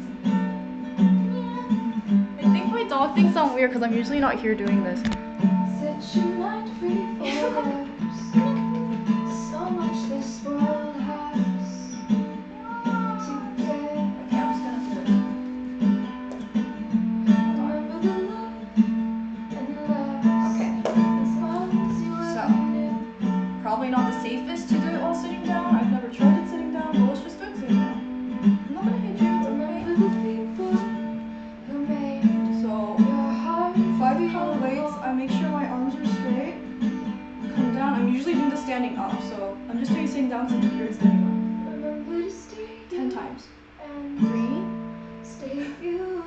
I think my dog thinks I'm weird because I'm usually not here doing this. Set your mind free for others. So much this world has to give. Okay, I'm just gonna do it. Remember the love and laughs Okay. and smiles you So, ever knew. probably not the safest to do it while sitting down. I've never tried it sitting down, but let's just do it sitting down. I'm not gonna hit you, it's Remember okay. the people who made So, your heart 5-pound weights, I make sure my arms are straight. Come down. I'm usually doing this standing up, so I'm just doing sitting down since you're standing up. Remember to stay 10 times. and 3, stay beautiful.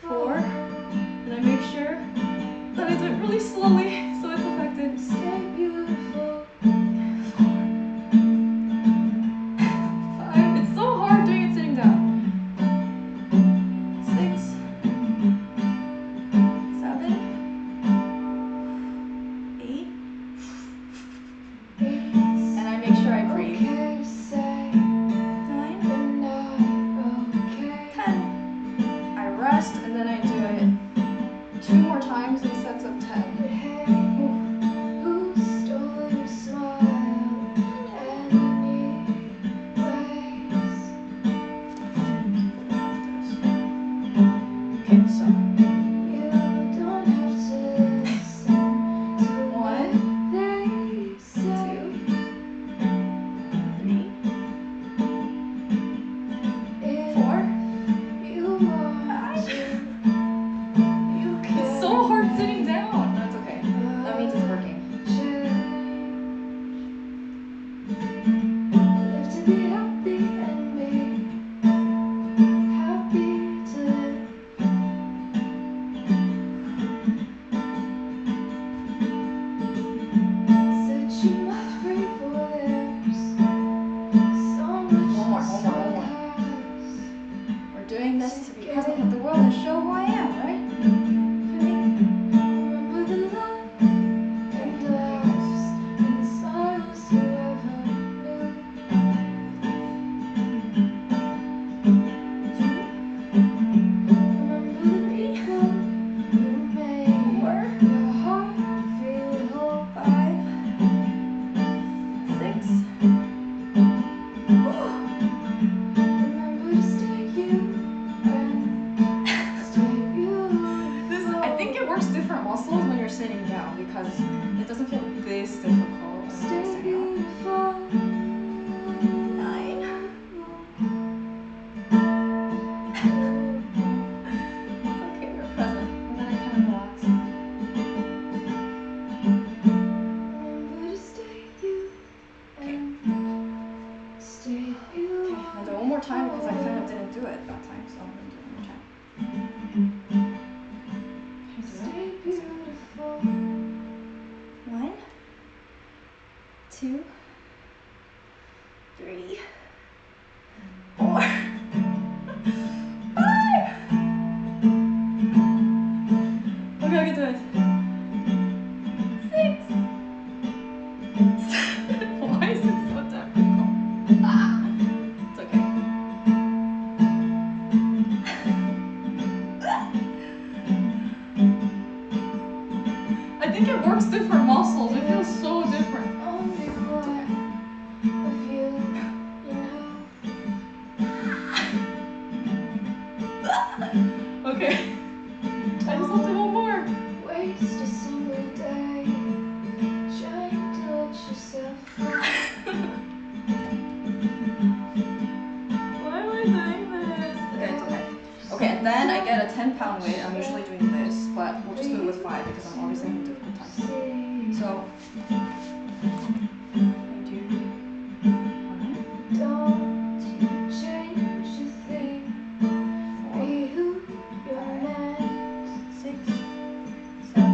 4, and I make sure that I do it really slowly so it's effective. Stay beautiful. 5, it's so hard doing it sitting down. 6, 7, 8, and I make sure I breathe. Okay to say 9, you're not okay. 10. I rest and then I do it 2 more times in sets of 10. But hey, who stole your smile anyways? Okay, so You don't have to listen to what 1, they 2, say. 3, If 4. you want to, you can. It's so hard sitting down. That's okay. That means it's working. Live to be happy and be happy to live. Set your mind free for there's so much One more. this world has. We're doing this to be present with the world and show who I am, right? Remember the love and laughs and smiles you ever knew. Remember the people who made your heart feel whole. 5, 6. Remember to stay you and stay beautiful. I think it works different muscles when you're sitting down because it doesn't feel this difficult when you're Stay sitting up. beautiful. 9. Okay, we're present. And then I kind of relax. Remember to stay you and stay beautiful. Okay, I'll do it one more time because I kind of didn't do it that time, so I'm going to do it one more time. Okay, Stay do it. beautiful. 1, 2, 3, 4, 5. Okay, I can do it. 6. Why is it so difficult? It's okay. I think it works different muscles. It feels so different. Only one of you, you know. Okay. I just have to do one more. Waste a single day trying to let yourself go. Why am I doing this? Okay, it's okay. Okay, and then I get a 10-pound weight. I'm usually doing this, but we'll just do it with 5 because I'm always having difficult times. So, I do 1, Don't change a thing. 4, Be who you're meant 6, 7,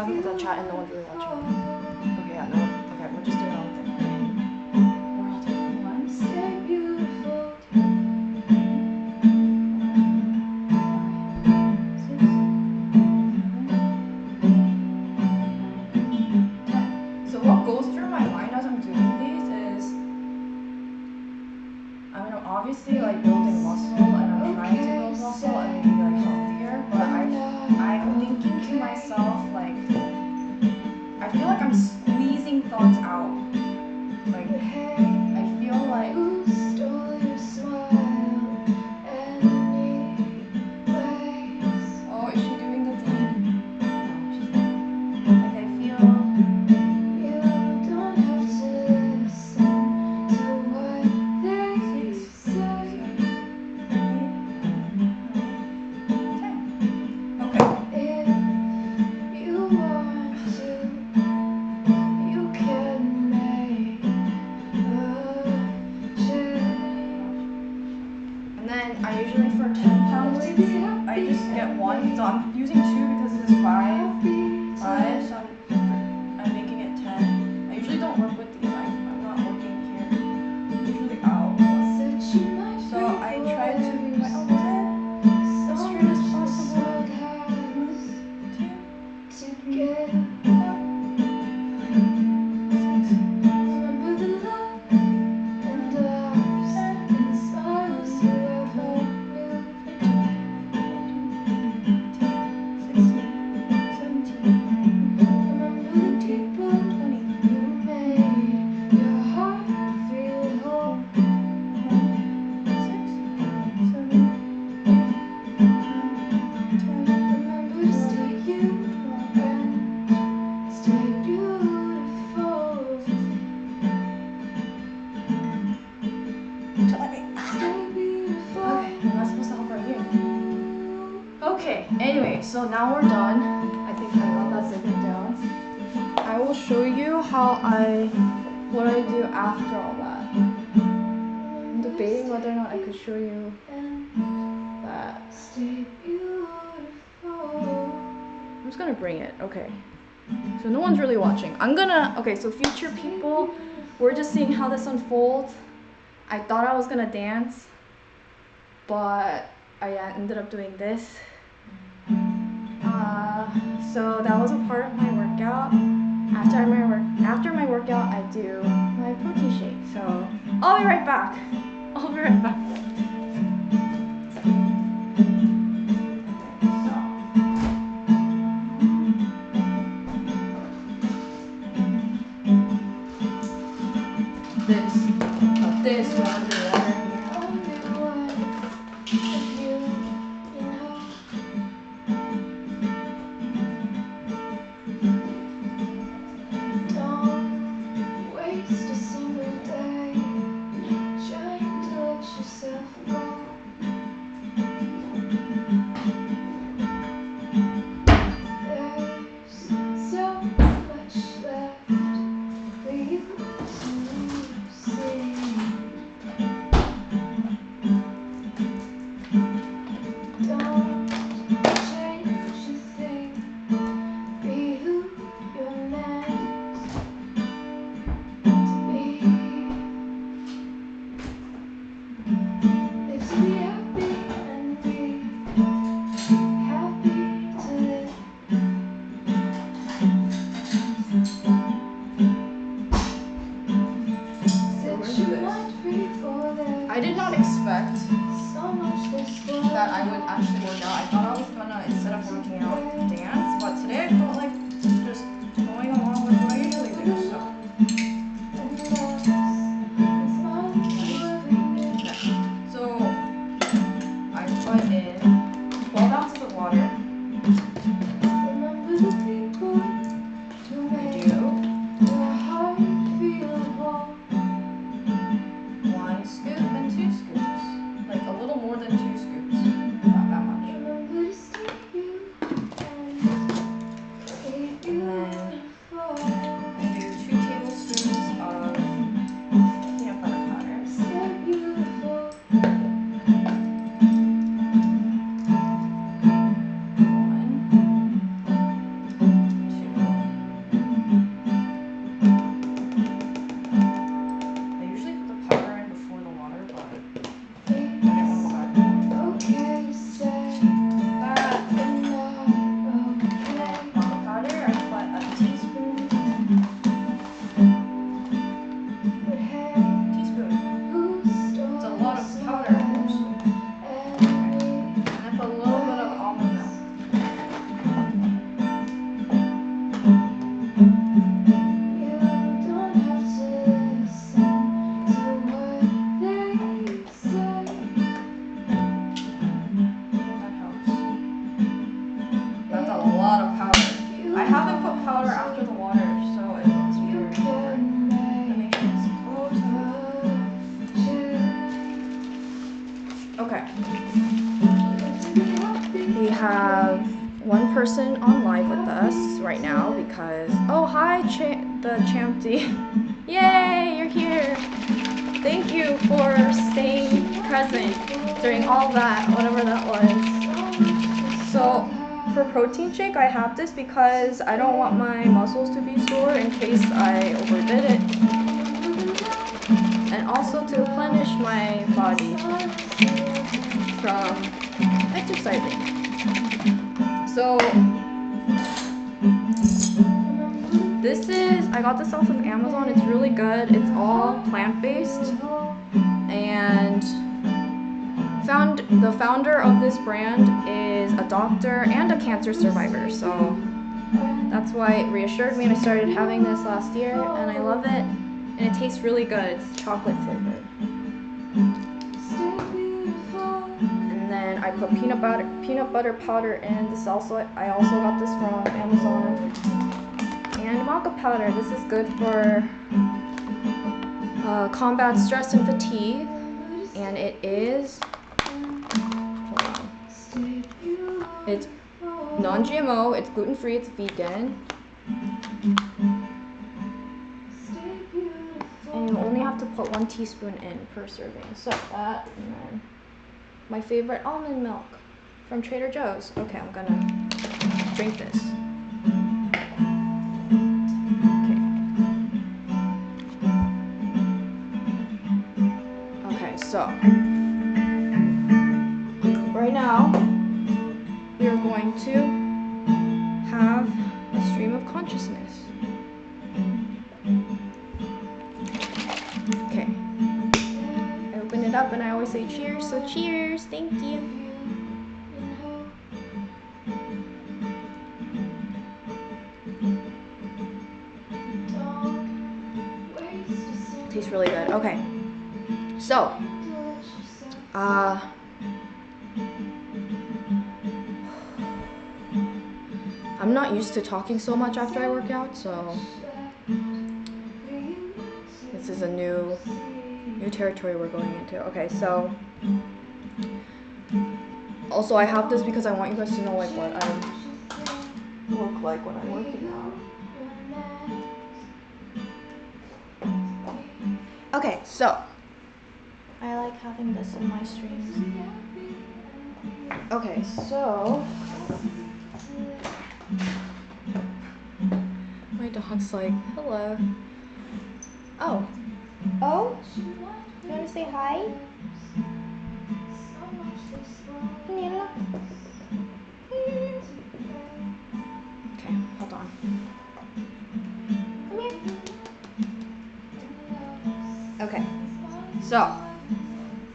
laughing at the chat and no one's really watching. Okay, yeah, no one. Okay, we're just doing our own thing. We're all doing one. Stay beautiful. So what goes through my mind as I'm doing these is, I mean, I'm obviously like building muscle and I'm trying to build muscle and be like healthier, but I'm thinking to myself like, I feel like I'm squeezing thoughts out. Like, I feel like, Who stole your smile anyways? oh, is she doing the thing? No, she's not. Like, I feel, You don't have to listen to what they say. okay. If you want to, you can make a change. And then I usually for 10-pound weights, I just get one. So I'm using 2 because this is 5. So I'm making it 10. I usually don't work with these. I'm not working here. I'm usually out. So I try to be my own head as straight as possible. 1, 2, 3, 4. Remember the love and laughs and smiles you ever knew. 16, 17, Remember the people 20, you made your heart feel whole. 6, 7, 8, 9, 10. Remember to stay you and stay beautiful. Stay beautiful. Okay, I'm not supposed to help right here. Okay, anyway, so now we're done. I think I got that zipping down. I will show you what I do after all that. I'm debating whether or not I could show you that. Stay beautiful. I'm just gonna bring it, okay. So no one's really watching. Okay, so future people, we're just seeing how this unfolds. I thought I was gonna dance, but I ended up doing this. So that was a part of my workout. After my workout, I do my protein shake. So I'll be right back. I'll be right back. This one here. Only one of you, you know. Don't waste a single day trying to let yourself go. There's so much left for you to see. Don't change a thing. Be who you're meant to be. Live to be happy and be happy to live. Set your mind free for there. I did not expect So much this world. that I would actually work out. I thought I was gonna, instead of working out, dance, but today I felt like just going along with what I usually do. So So I put in 12 ounces of water. Remember the people who I made do your heart feel whole. 1 scoop and 2 scoops. Like a little more than 2 scoops. Not that much. Remember to stay you and stay And then beautiful. I do 2 tablespoons of have one person on live with us right now because, oh, hi, the Champty. Yay, you're here. Thank you for staying present during all that, whatever that was. So for protein shake, I have this because I don't want my muscles to be sore in case I overdid it. And also to replenish my body from exercising. So I got this off of Amazon. It's really good. It's all plant-based, and the founder of this brand is a doctor and a cancer survivor. So that's why it reassured me, and I started having this last year, and I love it. And it tastes really good. It's chocolate flavored. And then I put peanut butter powder in. I also got this from Amazon. And maca powder. This is good for combat stress and fatigue. And it is, hold on. It's non-GMO, it's gluten-free, it's vegan. And you only have to put 1 teaspoon in per serving. So that, and then my favorite almond milk from Trader Joe's. Okay, I'm gonna drink this. Okay, so right now we are going to have a stream of consciousness. Okay, I open it up and I always say cheers, so cheers, thank you. Tastes really good. Okay, so I'm not used to talking so much after I work out, so this is a new territory we're going into. Okay, so also I have this because I want you guys to know like what I look like when I'm working out. Okay, so I like having this in my streams. Okay, so my dog's like, hello. Oh, you want to say hi? Yeah. Okay, hold on. Come here. Okay, so,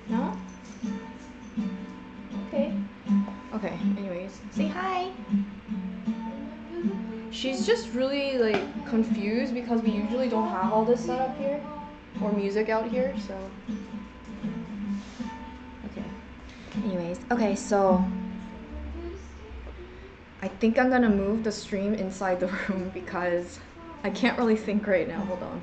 no? Okay, anyways, say hi. She's just really like confused because we usually don't have all this set up here or music out here, so okay. Anyways, okay, so I think I'm gonna move the stream inside the room because I can't really think right now. Hold on.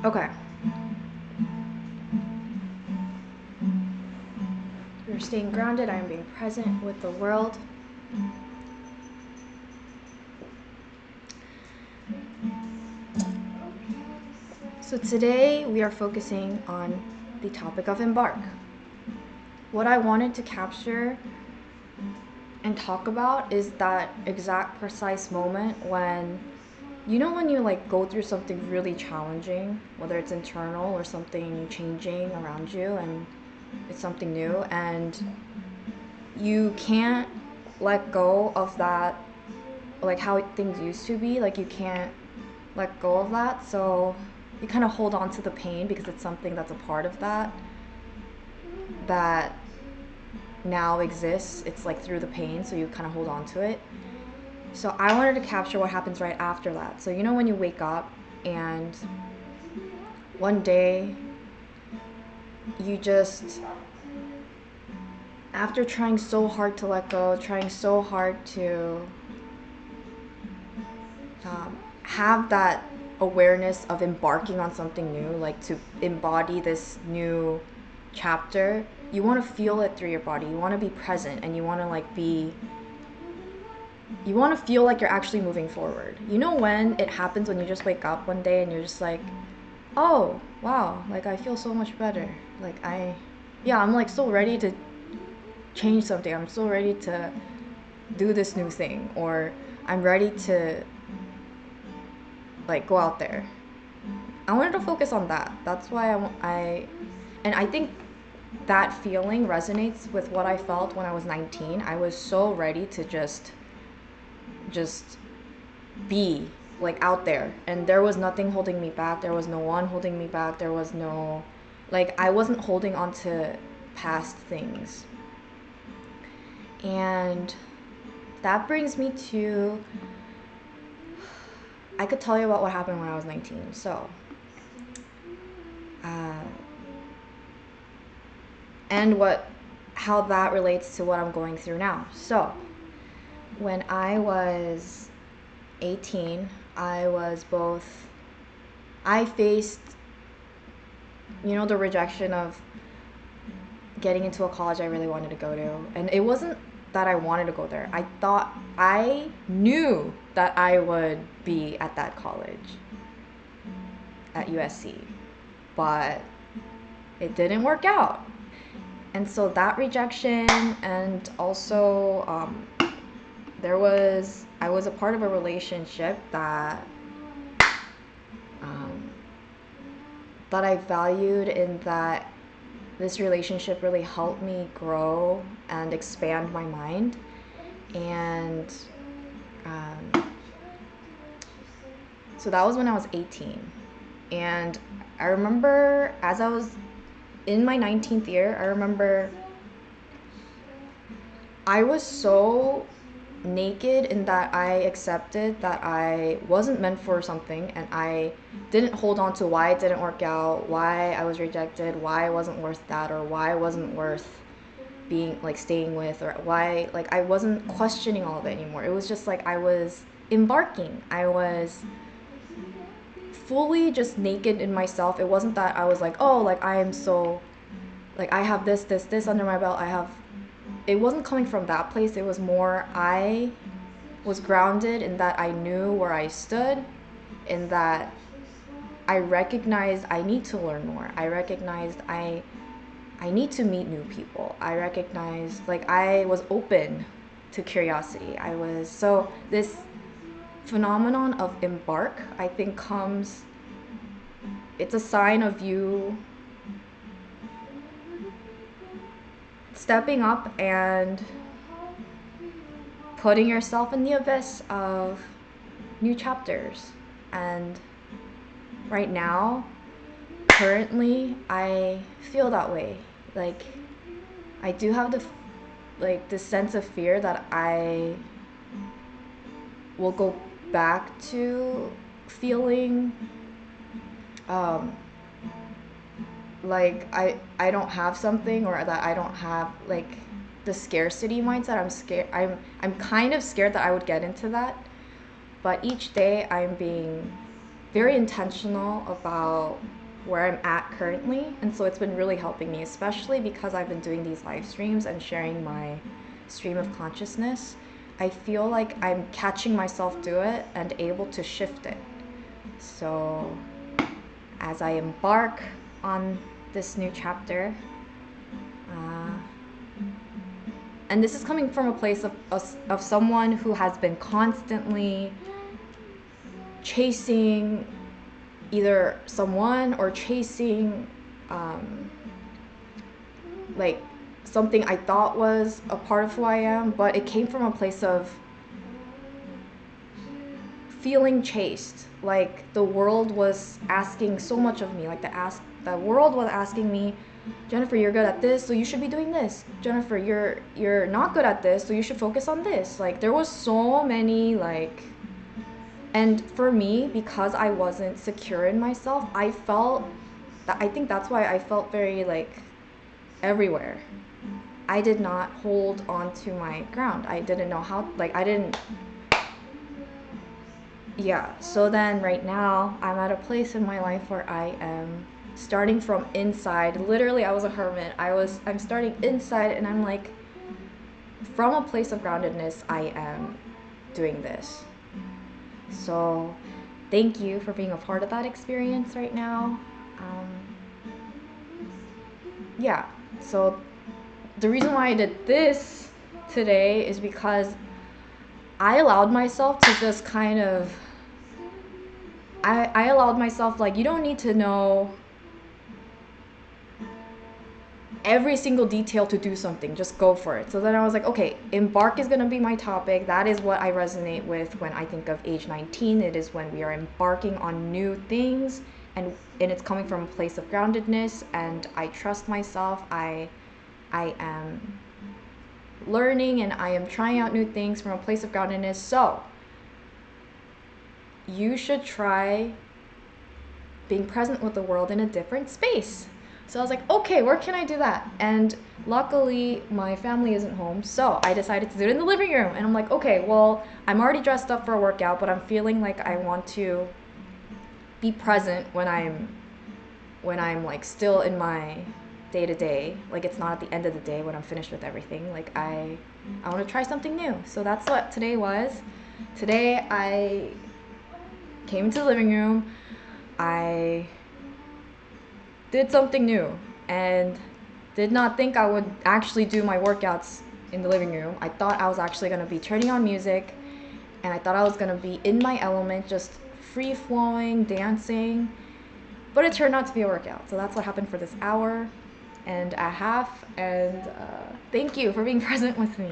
Okay. We're staying grounded. I am being present with the world. So today we are focusing on the topic of embark. What I wanted to capture and talk about is that exact precise moment when, you know, when you like go through something really challenging, whether it's internal or something changing around you and it's something new, and you can't let go of that, like how things used to be, like you can't let go of that, so you kind of hold on to the pain because it's something that's a part of that now exists. It's like through the pain, so you kind of hold on to it. So I wanted to capture what happens right after that. So you know when you wake up and one day you just, after trying so hard to let go, trying so hard to have that awareness of embarking on something new, like to embody this new chapter, you want to feel it through your body. You want to be present, and you want to you want to feel like you're actually moving forward. You know when it happens, when you just wake up one day and you're just like, oh wow, like I feel so much better. Like I'm like so ready to change something. I'm so ready to do this new thing, or I'm ready to like go out there. I wanted to focus on that. That's why and I think that feeling resonates with what I felt when I was 19. I was so ready to just be like out there, and there was nothing holding me back. There was no one holding me back. There was no, like, I wasn't holding on to past things. And that brings me to, I could tell you about what happened when I was 19. So and how that relates to what I'm going through now. So when I was 18, I faced, the rejection of getting into a college I really wanted to go to. And it wasn't that I wanted to go there. I knew that I would be at that college, at USC, but it didn't work out. And so that rejection, and also I was a part of a relationship that I valued, in that this relationship really helped me grow and expand my mind. And so that was when I was 18. And I remember, as I was in my 19th year, I remember I was so naked in that I accepted that I wasn't meant for something, and I didn't hold on to why it didn't work out, why I was rejected, why I wasn't worth that, or why I wasn't worth being like staying with, or why, like, I wasn't questioning all of it anymore. It was just like I was embarking. I was fully just naked in myself. It wasn't that I was like, oh, like I am so, like I have this under my belt. It wasn't coming from that place. It was more, I was grounded in that I knew where I stood, in that I recognized I need to learn more. I recognized I need to meet new people. I recognized, like, I was open to curiosity. So this phenomenon of embark, I think, it's a sign of you stepping up and putting yourself in the abyss of new chapters. And right now, currently, I feel that way. Like, I do have this sense of fear that I will go back to feeling like I don't have something, or that I don't have, like, the scarcity mindset. I'm scared. I'm kind of scared that I would get into that. But each day I'm being very intentional about where I'm at currently, and so it's been really helping me, especially because I've been doing these live streams and sharing my stream of consciousness. I feel like I'm catching myself do it and able to shift it. So as I embark on this new chapter, and this is coming from a place of someone who has been constantly chasing either someone, or chasing like something I thought was a part of who I am, but it came from a place of feeling chased. Like the world was asking so much of me. Like the world was asking me, Jennifer, you're good at this, so you should be doing this. Jennifer, you're not good at this, so you should focus on this. Like there was so many, like, and for me, because I wasn't secure in myself, I think that's why I felt very, like, everywhere. I did not hold on to my ground. I didn't know how, like, yeah, so then right now I'm at a place in my life where I am starting from inside. Literally, I was a hermit. I'm starting inside, and I'm like, from a place of groundedness, I am doing this. So thank you for being a part of that experience right now. Yeah, so the reason why I did this today is because I allowed myself to just kind of, I allowed myself, like, you don't need to know every single detail to do something, just go for it. So then I was like, okay, embark is going to be my topic. That is what I resonate with when I think of age 19. It is when we are embarking on new things, and it's coming from a place of groundedness, and I trust myself. I am learning, and I am trying out new things from a place of groundedness. So you should try being present with the world in a different space. So I was like, okay, where can I do that? And luckily, my family isn't home, so I decided to do it in the living room. And I'm like, okay, well, I'm already dressed up for a workout, but I'm feeling like I want to be present when I'm like still in my day to day. Like, it's not at the end of the day when I'm finished with everything. Like, I want to try something new. So that's what today was. Today I came into the living room. I did something new and did not think I would actually do my workouts in the living room. I thought I was actually going to be turning on music, and I thought I was going to be in my element, just free flowing, dancing. But it turned out to be a workout. So that's what happened for this hour and a half. And thank you for being present with me.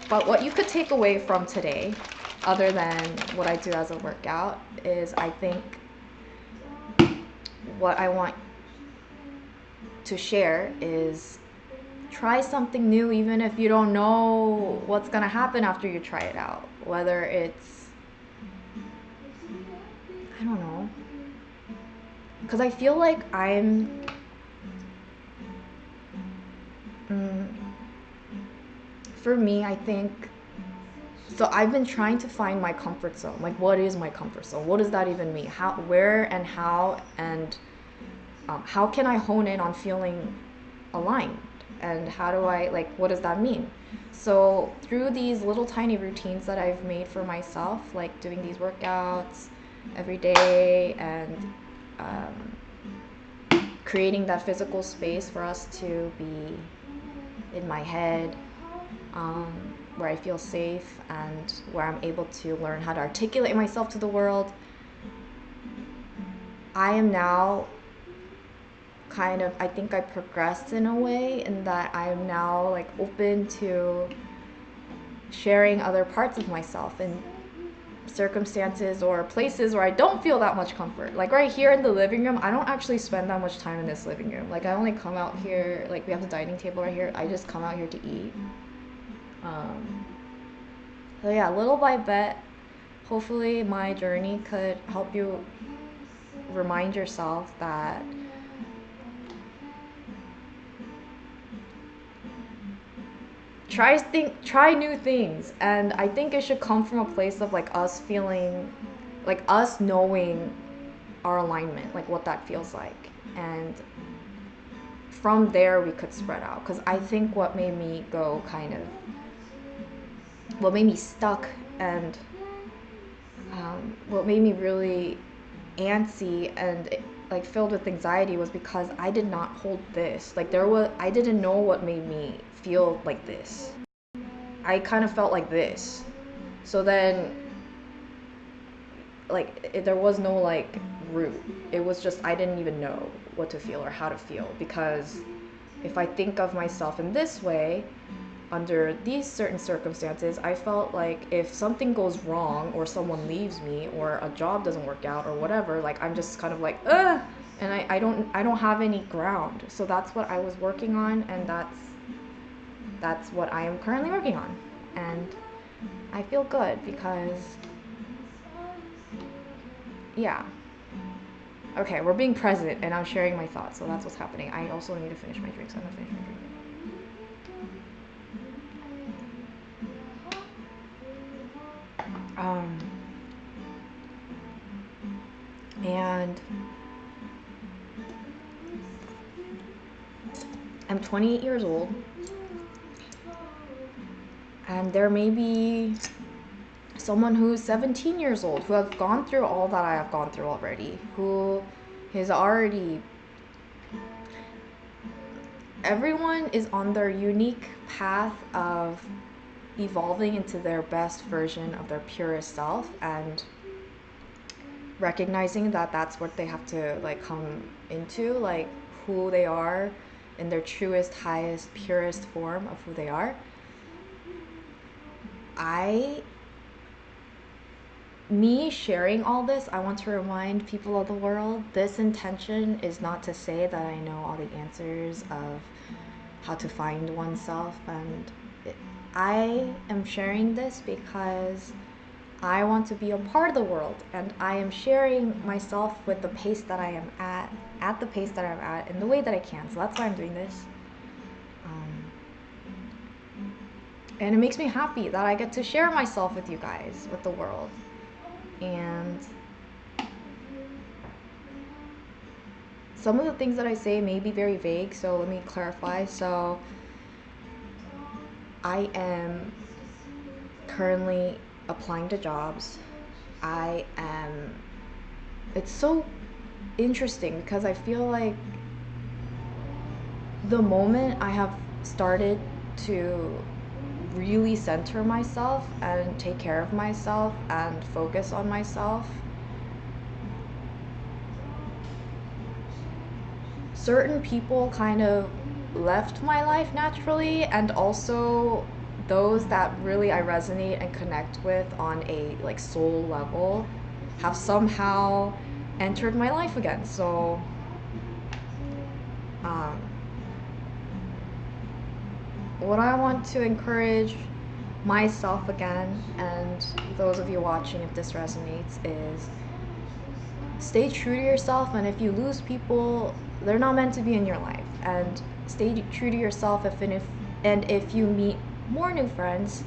But what you could take away from today, other than what I do as a workout, is I think what I want to share is try something new, even if you don't know what's going to happen after you try it out. Whether it's, I don't know. Because I feel like for me, I think, so I've been trying to find my comfort zone. Like, what is my comfort zone? What does that even mean? Where and how, and how can I hone in on feeling aligned? And how do I, like, what does that mean? So through these little tiny routines that I've made for myself, like doing these workouts every day, and creating that physical space for us to be in my head, where I feel safe and where I'm able to learn how to articulate myself to the world, I am now kind of, I think I progressed in a way in that I am now like open to sharing other parts of myself in circumstances or places where I don't feel that much comfort. Like right here in the living room, I don't actually spend that much time in this living room. Like, I only come out here, like, we have the dining table right here. I just come out here to eat. So yeah, little by bit, hopefully my journey could help you remind yourself that try new things. And I think it should come from a place of like us feeling, like us knowing our alignment, like what that feels like. And from there we could spread out. Because I think what made me go kind of, what made me stuck, and what made me really antsy and like filled with anxiety, was because I did not hold this. Like, I didn't know what made me feel like this. I kind of felt like this. So then, like, there was no like root. It was just, I didn't even know what to feel or how to feel, because if I think of myself in this way, under these certain circumstances, I felt like if something goes wrong, or someone leaves me, or a job doesn't work out, or whatever, like, I'm just kind of like, ugh, and I don't have any ground. So that's what I was working on, and that's what I am currently working on. And I feel good because, yeah. Okay, we're being present, and I'm sharing my thoughts, so that's what's happening. I also need to finish my drink, so I'm gonna finish my drink. And I'm 28 years old, and there may be someone who's 17 years old who has gone through all that I have gone through already, who has already. Everyone is on their unique path of evolving into their best version of their purest self, and recognizing that that's what they have to like come into, like who they are in their truest, highest, purest form of who they are. Me sharing all this, I want to remind people of the world, this intention is not to say that I know all the answers of how to find oneself, and I am sharing this because I want to be a part of the world, and I am sharing myself with the pace that I am at the pace that I'm at, in the way that I can. So that's why I'm doing this. And it makes me happy that I get to share myself with you guys, with the world. And some of the things that I say may be very vague, so let me clarify. So I am currently applying to jobs. It's so interesting because I feel like the moment I have started to really center myself and take care of myself and focus on myself, certain people kind of left my life naturally, and also those that really I resonate and connect with on a like soul level have somehow entered my life again. So what I want to encourage myself again, and those of you watching, if this resonates, is stay true to yourself. And if you lose people, they're not meant to be in your life. And stay true to yourself. If you meet more new friends,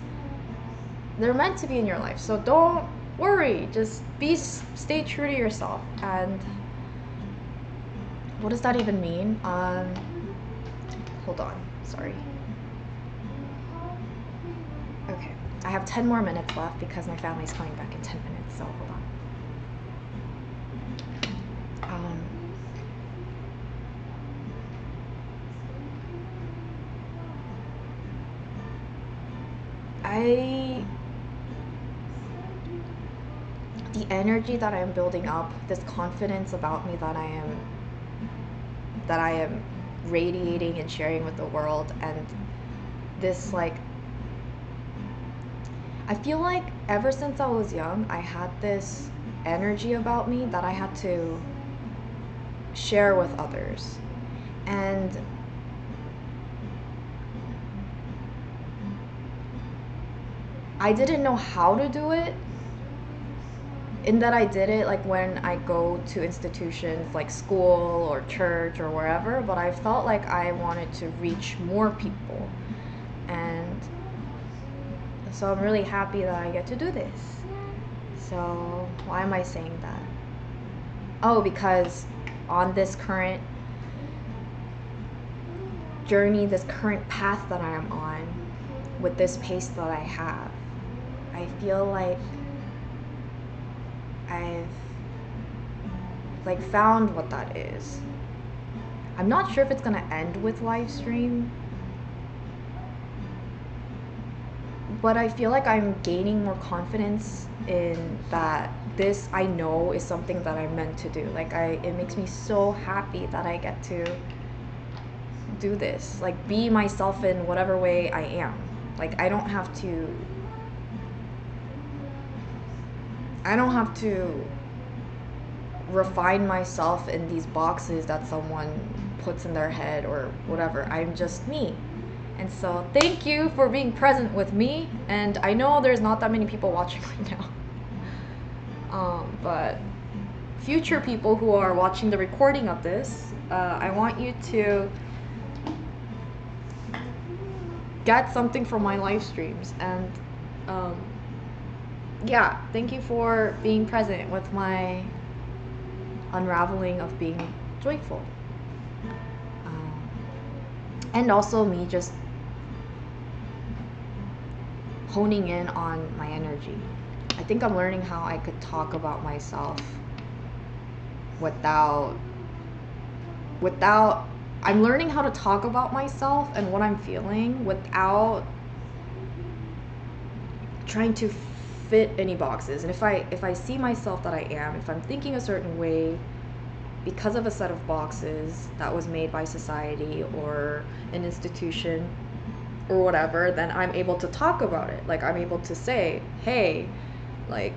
they're meant to be in your life. So don't worry. Just stay true to yourself. And what does that even mean? Hold on. Sorry. Okay. I have 10 more minutes left because my family's coming back in 10 minutes. So hold on. The energy that I'm building up, this confidence about me that I am radiating and sharing with the world, and this like, I feel like ever since I was young, I had this energy about me that I had to share with others. And I didn't know how to do it, in that I did it like when I go to institutions like school or church or wherever, but I felt like I wanted to reach more people. And so I'm really happy that I get to do this. So why am I saying that? Oh, because on this current journey, this current path that I am on, with this pace that I have, I feel like I've like found what that is. I'm not sure if it's gonna end with live stream, but I feel like I'm gaining more confidence in that this, I know, is something that I'm meant to do. Like it makes me so happy that I get to do this, like be myself in whatever way I am. Like I don't have to refine myself in these boxes that someone puts in their head or whatever. I'm just me. And so thank you for being present with me. And I know there's not that many people watching right now. But future people who are watching the recording of this, I want you to get something from my live streams. And yeah, thank you for being present with my unraveling of being joyful. And also me just honing in on my energy. I think I'm learning how I could talk about myself without I'm learning how to talk about myself and what I'm feeling without trying to fit any boxes. And if I see myself that I am, if I'm thinking a certain way because of a set of boxes that was made by society or an institution or whatever, then I'm able to talk about it. Like, I'm able to say, hey, like,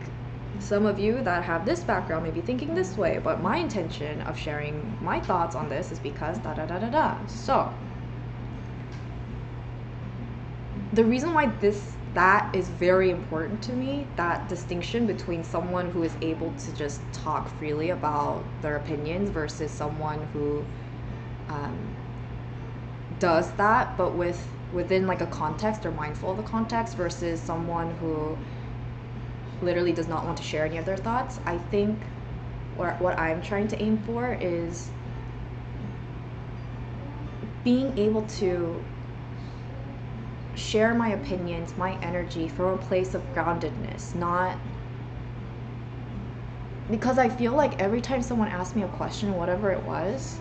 some of you that have this background may be thinking this way, but my intention of sharing my thoughts on this is because da da da da da. So the reason why that is very important to me, that distinction between someone who is able to just talk freely about their opinions versus someone who does that but within like a context or mindful of the context, versus someone who literally does not want to share any of their thoughts. I think what I'm trying to aim for is being able to share my opinions, my energy from a place of groundedness, not because I feel like every time someone asks me a question, whatever it was,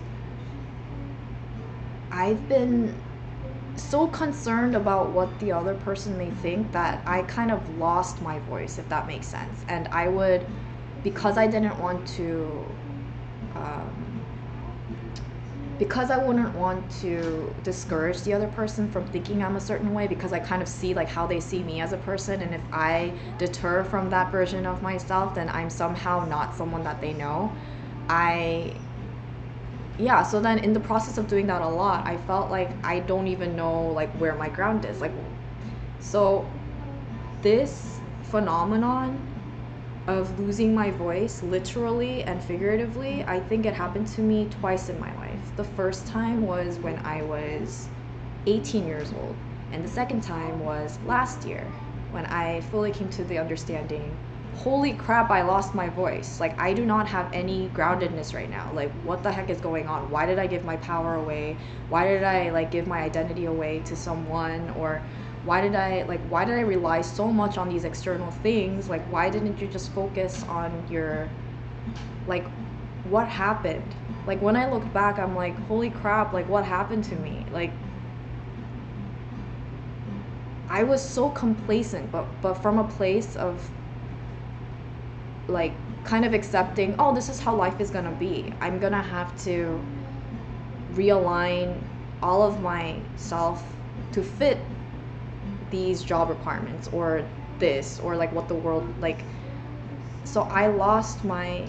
I've been so concerned about what the other person may think that I kind of lost my voice, if that makes sense. And I would, because I didn't want to because I wouldn't want to discourage the other person from thinking I'm a certain way, because I kind of see like how they see me as a person, and if I deter from that version of myself, then I'm somehow not someone that they know. So then in the process of doing that a lot, I felt like I don't even know like where my ground is. Like, so this phenomenon of losing my voice, literally and figuratively, I think it happened to me twice in my life. The first time was when I was 18 years old, and the second time was last year when I fully came to the understanding, holy crap, I lost my voice. Like, I do not have any groundedness right now. Like, what the heck is going on? Why did I give my power away? Why did I like give my identity away to someone? Or why did I rely so much on these external things? Like, why didn't you just focus on your, like, what happened? Like, when I look back, I'm like, holy crap, like, what happened to me? Like, I was so complacent, but from a place of like kind of accepting, oh, this is how life is gonna be. I'm gonna have to realign all of myself to fit these job requirements or this, or like what the world like. So I lost my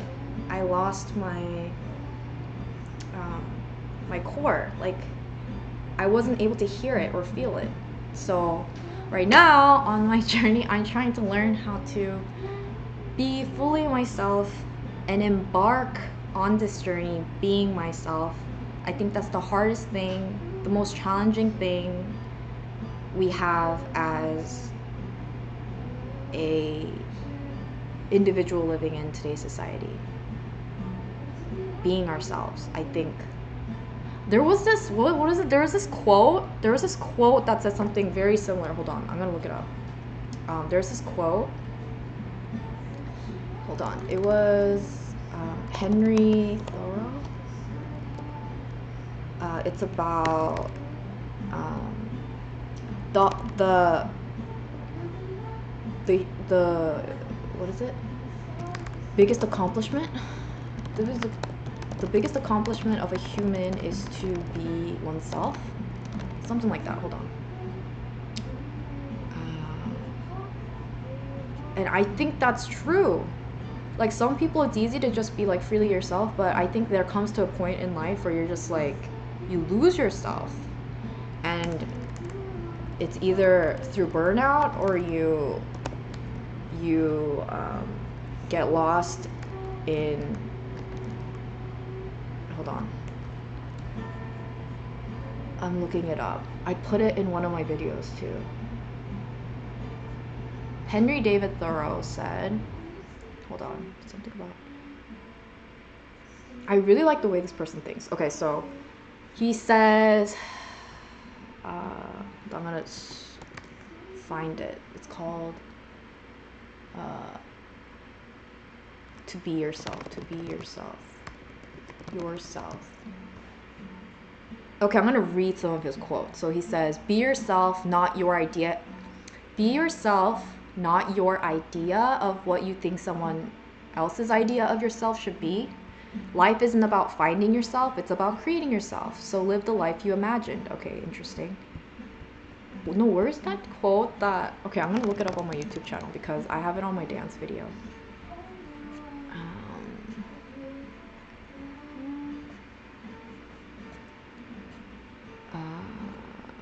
my core. Like, I wasn't able to hear it or feel it. So right now on my journey, I'm trying to learn how to be fully myself and embark on this journey being myself. I think that's the hardest thing, the most challenging thing we have as a individual living in today's society. Being ourselves. I think there was this what is it? There was this quote that said something very similar. Hold on, I'm gonna look it up. There's this quote. Hold on. It was Henry Thoreau. It's about the what is it? Biggest accomplishment. The biggest accomplishment of a human is to be oneself. Something like that. Hold on. And I think that's true. Like, some people, it's easy to just be like freely yourself, but I think there comes to a point in life where you're just like, you lose yourself, and it's either through burnout or you get lost in, hold on, I'm looking it up. I put it in one of my videos too. Henry David Thoreau said, hold on, something about, I really like the way this person thinks. Okay, so he says, I'm gonna find it. It's called to be yourself. To be yourself. Yourself. Okay, I'm gonna read some of his quotes. So he says, "Be yourself, not your idea. Be yourself, not your idea of what you think someone else's idea of yourself should be. Life isn't about finding yourself, it's about creating yourself. So live the life you imagined." Okay, interesting. No, where's that quote that... Okay, I'm gonna look it up on my YouTube channel because I have it on my dance video.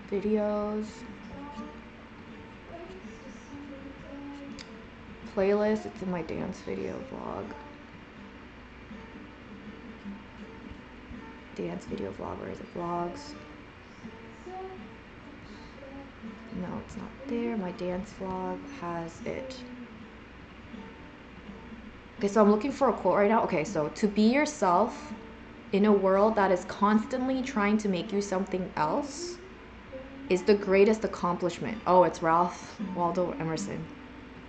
Videos. Playlist, it's in my dance video vlog. Dance video vlog, where is it? Vlogs. No, it's not there. My dance vlog has it. Okay, so I'm looking for a quote right now. Okay, so to be yourself in a world that is constantly trying to make you something else is the greatest accomplishment. Oh, it's Ralph Waldo Emerson.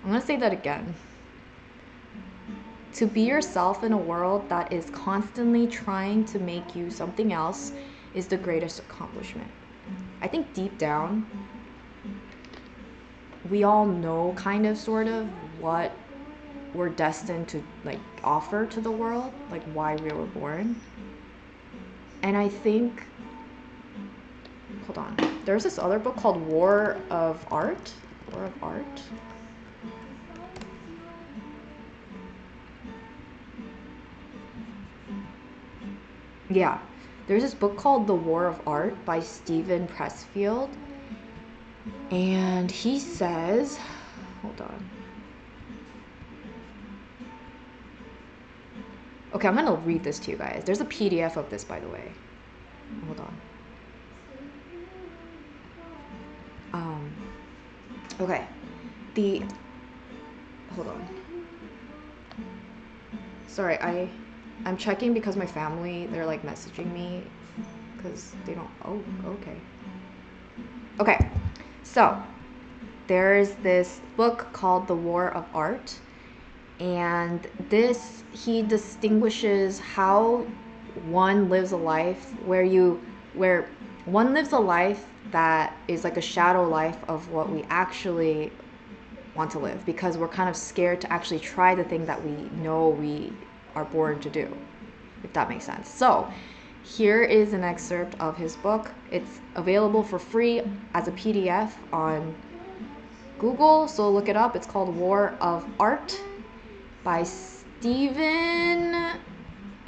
I'm gonna say that again. To be yourself in a world that is constantly trying to make you something else is the greatest accomplishment. I think deep down, we all know kind of sort of what we're destined to like offer to the world, like why we were born. And I think, hold on, there's this other book called War of Art. War of Art. Yeah, there's this book called The War of Art by Steven Pressfield. And he says, hold on. Okay, I'm gonna read this to you guys. There's a PDF of this, by the way. Hold on. Okay. Hold on. Sorry, I'm checking because my family, they're like messaging me because they don't... Oh, okay. Okay, so there's this book called The War of Art, and this, he distinguishes how one lives a life where one lives a life that is like a shadow life of what we actually want to live, because we're kind of scared to actually try the thing that we know we are born to do, if that makes sense. So here is an excerpt of his book. It's available for free as a PDF on Google, so look it up. It's called War of Art by Steven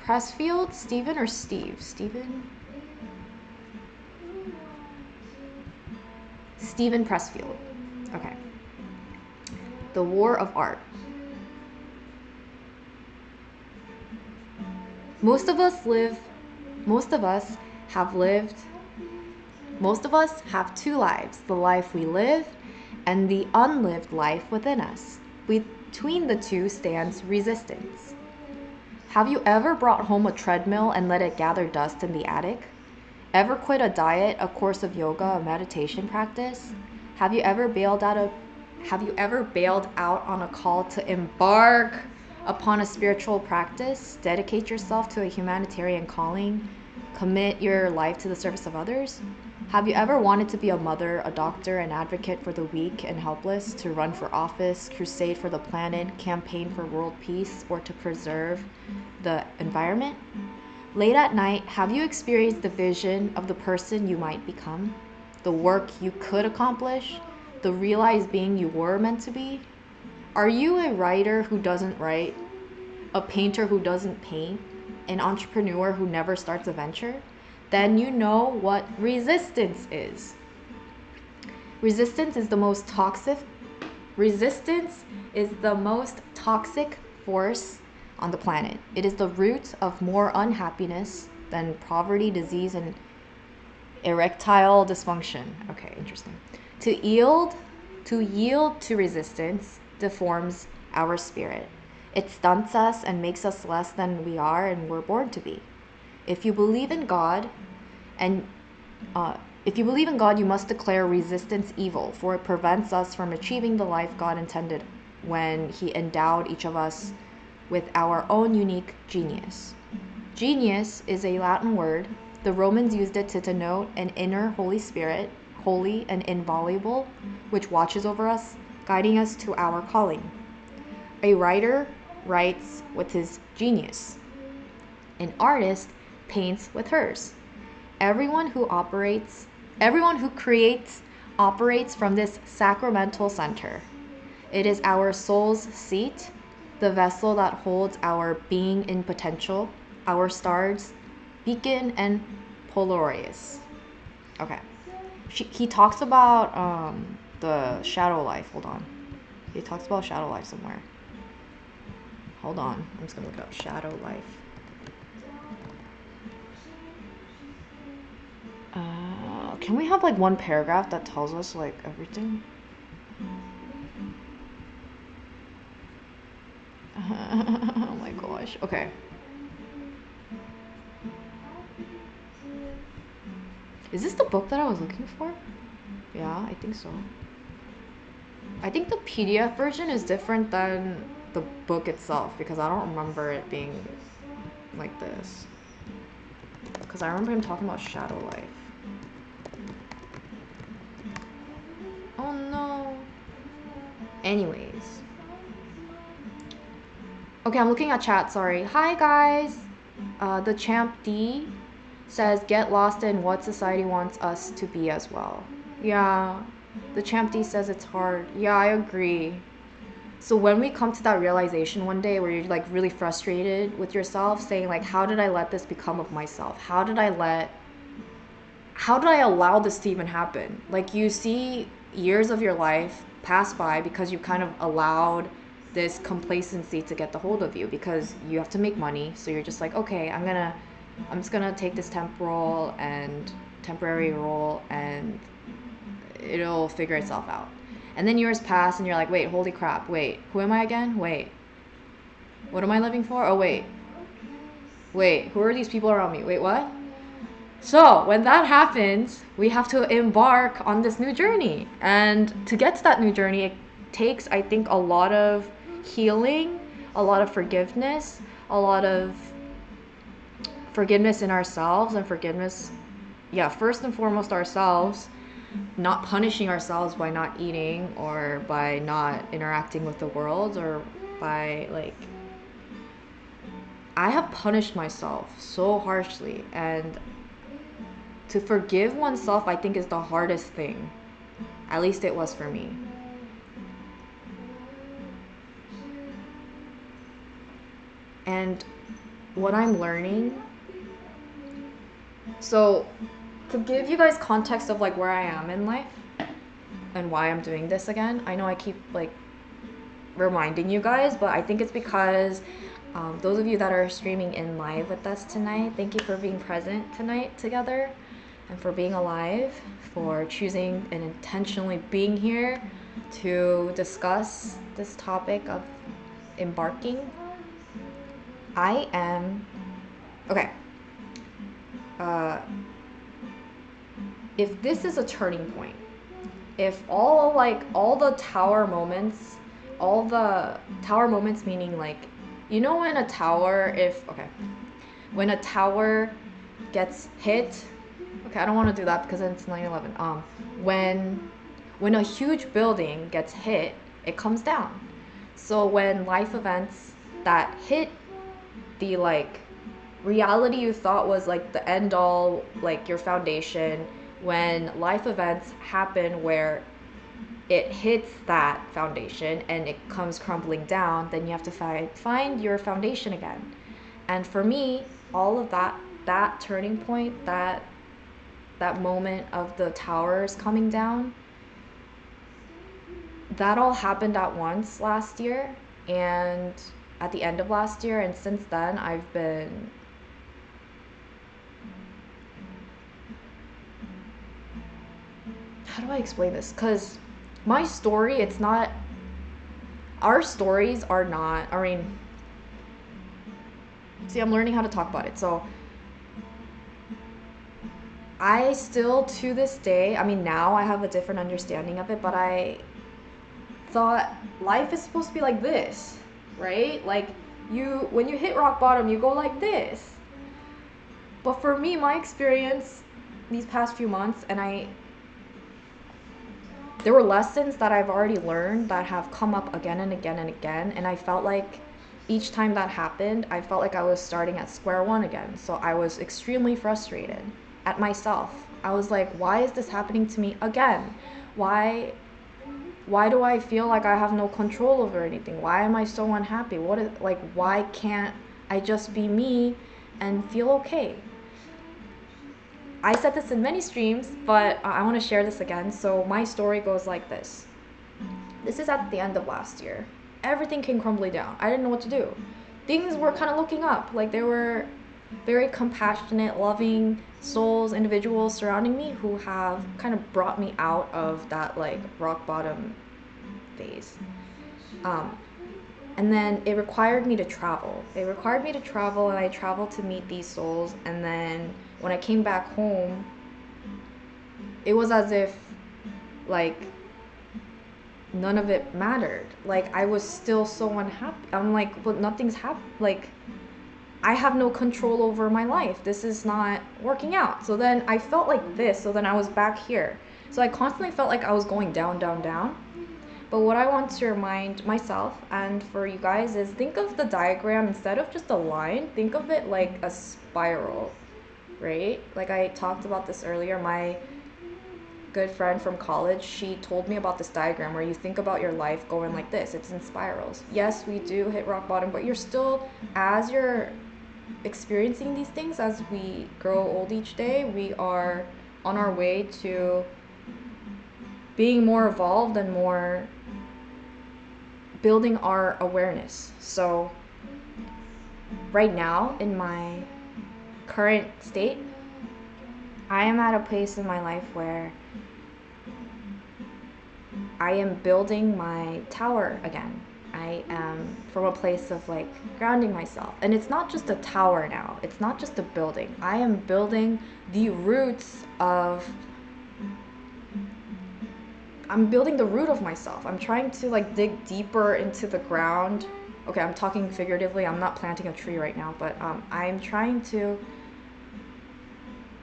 Pressfield. Steven or Steve? Steven Pressfield. Okay. The War of Art. Most of us have two lives, the life we live and the unlived life within us. Between the two stands resistance. Have you ever brought home a treadmill and let it gather dust in the attic? Ever quit a diet, a course of yoga, a meditation practice? Have you ever bailed out on a call to embark upon a spiritual practice, dedicate yourself to a humanitarian calling, commit your life to the service of others? Have you ever wanted to be a mother, a doctor, an advocate for the weak and helpless, to run for office, crusade for the planet, campaign for world peace, or to preserve the environment? Late at night, have you experienced the vision of the person you might become? The work you could accomplish? The realized being you were meant to be? Are you a writer who doesn't write? A painter who doesn't paint? An entrepreneur who never starts a venture? Then you know what resistance is. Resistance is the most toxic force on the planet. It is the root of more unhappiness than poverty, disease, and erectile dysfunction. Okay, interesting. To yield to resistance deforms our spirit. It stunts us and makes us less than we are and we're born to be. If you believe in God, and if you believe in God, you must declare resistance evil, for it prevents us from achieving the life God intended when He endowed each of us with our own unique genius. Genius is a Latin word. The Romans used it to denote an inner Holy Spirit, holy and inviolable, which watches over us, guiding us to our calling. A writer writes with his genius. An artist paints with hers. Everyone who creates operates from this sacramental center. It is our soul's seat, the vessel that holds our being in potential, our stars, beacon and Polaris. Okay. He talks about the shadow life. Hold on. He talks about shadow life somewhere. Hold on. I'm just gonna look it up. Shadow life. Can we have like one paragraph that tells us like everything? Oh my gosh. Okay. Is this the book that I was looking for? Yeah, I think so. I think the PDF version is different than the book itself because I don't remember it being like this. Because I remember him talking about shadow life. Oh no. Anyways. Okay, I'm looking at chat, sorry. Hi guys. The Champ D says, get lost in what society wants us to be as well. Yeah, the Champ D says it's hard. Yeah, I agree. So when we come to that realization one day where you're like really frustrated with yourself, saying like, how did I let this become of myself? How did I allow this to even happen? Like you see years of your life pass by because you kind of allowed this complacency to get the hold of you because you have to make money. So you're just like, okay, I'm just gonna take this temporary role and it'll figure itself out. And then years pass and you're like, wait, holy crap, wait, who am I again? Wait, what am I living for? Oh, wait, who are these people around me? Wait, what? So when that happens, we have to embark on this new journey. And to get to that new journey, it takes, I think, a lot of healing, a lot of forgiveness, in ourselves and forgiveness, yeah, first and foremost ourselves, not punishing ourselves by not eating or by not interacting with the world or by like, I have punished myself so harshly, and to forgive oneself, I think, is the hardest thing. At least it was for me. And what I'm learning, so to give you guys context of like where I am in life and why I'm doing this again, I know I keep like reminding you guys, but I think it's because those of you that are streaming in live with us tonight, thank you for being present tonight together and for being alive, for choosing and intentionally being here to discuss this topic of embarking. I am, okay, if this is a turning point, if all the tower moments, meaning like, you know when a tower, when a tower gets hit, okay, I don't want to do that because it's 9/11. When a huge building gets hit, it comes down. So when life events that hit the like reality you thought was like the end all, like your foundation, when life events happen where it hits that foundation and it comes crumbling down, then you have to find your foundation again. And for me, all of that turning point, that moment of the towers coming down, that all happened at once last year and at the end of last year, and since then I've been how do I explain this? Because my story, it's not, our stories are not, I mean, see, I'm learning how to talk about it. So I still, to this day, I mean, now I have a different understanding of it, but I thought life is supposed to be like this, right? Like, when you hit rock bottom, you go like this. But for me, my experience these past few months, there were lessons that I've already learned that have come up again and again and again, and I felt like each time that happened, I felt like I was starting at square one again. So I was extremely frustrated at myself. I was like, why is this happening to me again? Why do I feel like I have no control over anything? Why am I so unhappy? Why can't I just be me and feel okay? I said this in many streams, but I want to share this again. So my story goes like this. This is at the end of last year. Everything came crumbling down. I didn't know what to do. Things were kind of looking up. Like, there were very compassionate, loving souls, individuals surrounding me who have kind of brought me out of that like rock bottom phase. And then it required me to travel. And I traveled to meet these souls. And then when I came back home, it was as if like none of it mattered. Like, I was still so unhappy. I'm like, but nothing's happened. Like, I have no control over my life. This is not working out. So then I felt like this. So then I was back here. So I constantly felt like I was going down, down, down. But what I want to remind myself and for you guys is, think of the diagram, instead of just a line, think of it like a spiral, right? Like, I talked about this earlier. My good friend from college, she told me about this diagram where you think about your life going like this. It's in spirals. Yes, we do hit rock bottom, but you're still, as you're experiencing these things, as we grow old each day, we are on our way to being more evolved and more building our awareness. So right now, in my current state, I am at a place in my life where I am building my tower again. I am from a place of like grounding myself. And it's not just a tower now. It's not just a building. I am building the roots of I'm building the root of myself. I'm trying to like dig deeper into the ground. Okay, I'm talking figuratively. I'm not planting a tree right now, but I'm trying to,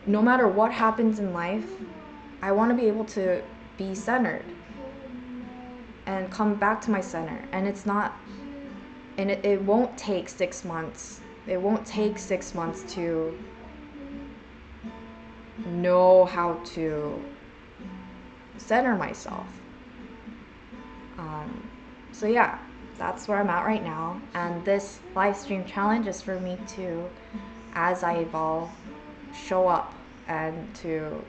no matter what happens in life, I want to be able to be centered and come back to my center. And it's not, and it won't take 6 months. It won't take 6 months to know how to center myself. So yeah, that's where I'm at right now. And this live stream challenge is for me to, as I evolve, show up and to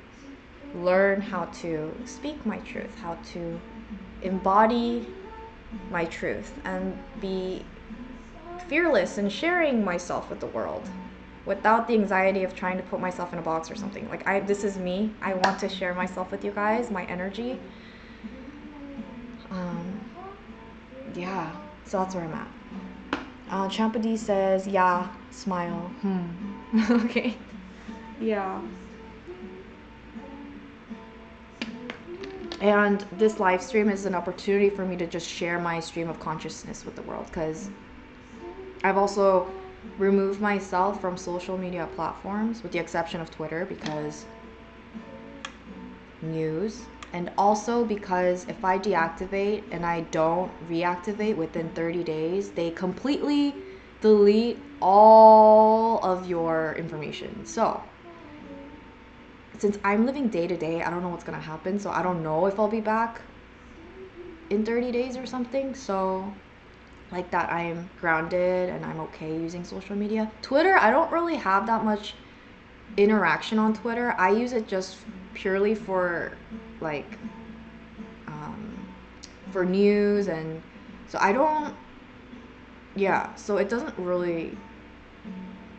learn how to speak my truth, how to embody my truth, and be fearless in sharing myself with the world without the anxiety of trying to put myself in a box or something. Like, this is me. I want to share myself with you guys, my energy. Yeah, so that's where I'm at. Champa D says, yeah, smile. Okay. Yeah. And this live stream is an opportunity for me to just share my stream of consciousness with the world, because I've also removed myself from social media platforms, with the exception of Twitter, because news, and also because if I deactivate and I don't reactivate within 30 days, they completely delete all of your information. So since I'm living day to day, I don't know what's gonna happen, so I don't know if I'll be back in 30 days or something. So like that, I'm grounded and I'm okay using social media. Twitter, I don't really have that much interaction on Twitter. I use it just purely for like for news, and so I don't, yeah, so it doesn't really,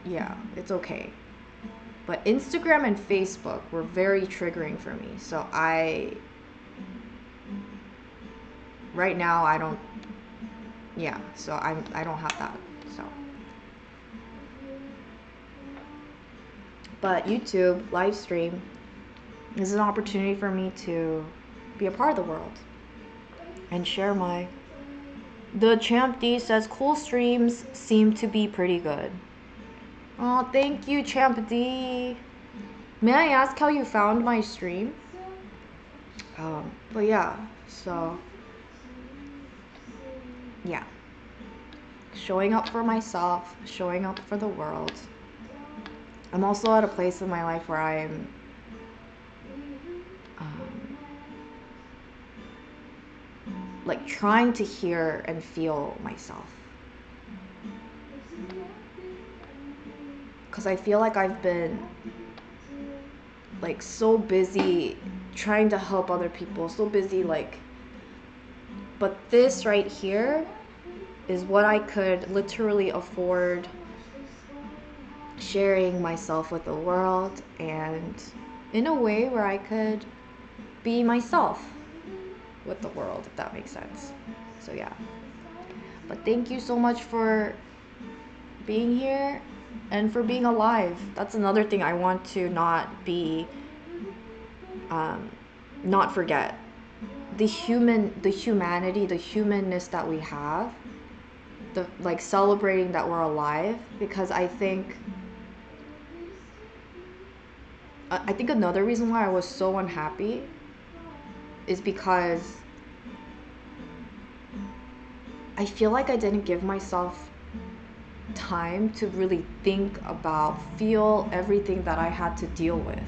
yeah, it's okay. But Instagram and Facebook were very triggering for me. So right now, I don't yeah, so I don't have that. So, but YouTube live stream is an opportunity for me to be a part of the world and share my. The Champ D says cool streams seem to be pretty good. Oh, thank you, Champ D. May I ask how you found my stream? But yeah, so yeah, showing up for myself, showing up for the world. I'm also at a place in my life where I'm like trying to hear and feel myself. Because I feel like I've been like so busy trying to help other people, so busy like, but this right here is what I could literally afford sharing myself with the world, and in a way where I could be myself with the world, if that makes sense. So yeah, but thank you so much for being here and for being alive. That's another thing I want to not forget. The humanity, the humanness that we have, the like celebrating that we're alive, because I think another reason why I was so unhappy is because I feel like I didn't give myself time to really think about, feel everything that I had to deal with.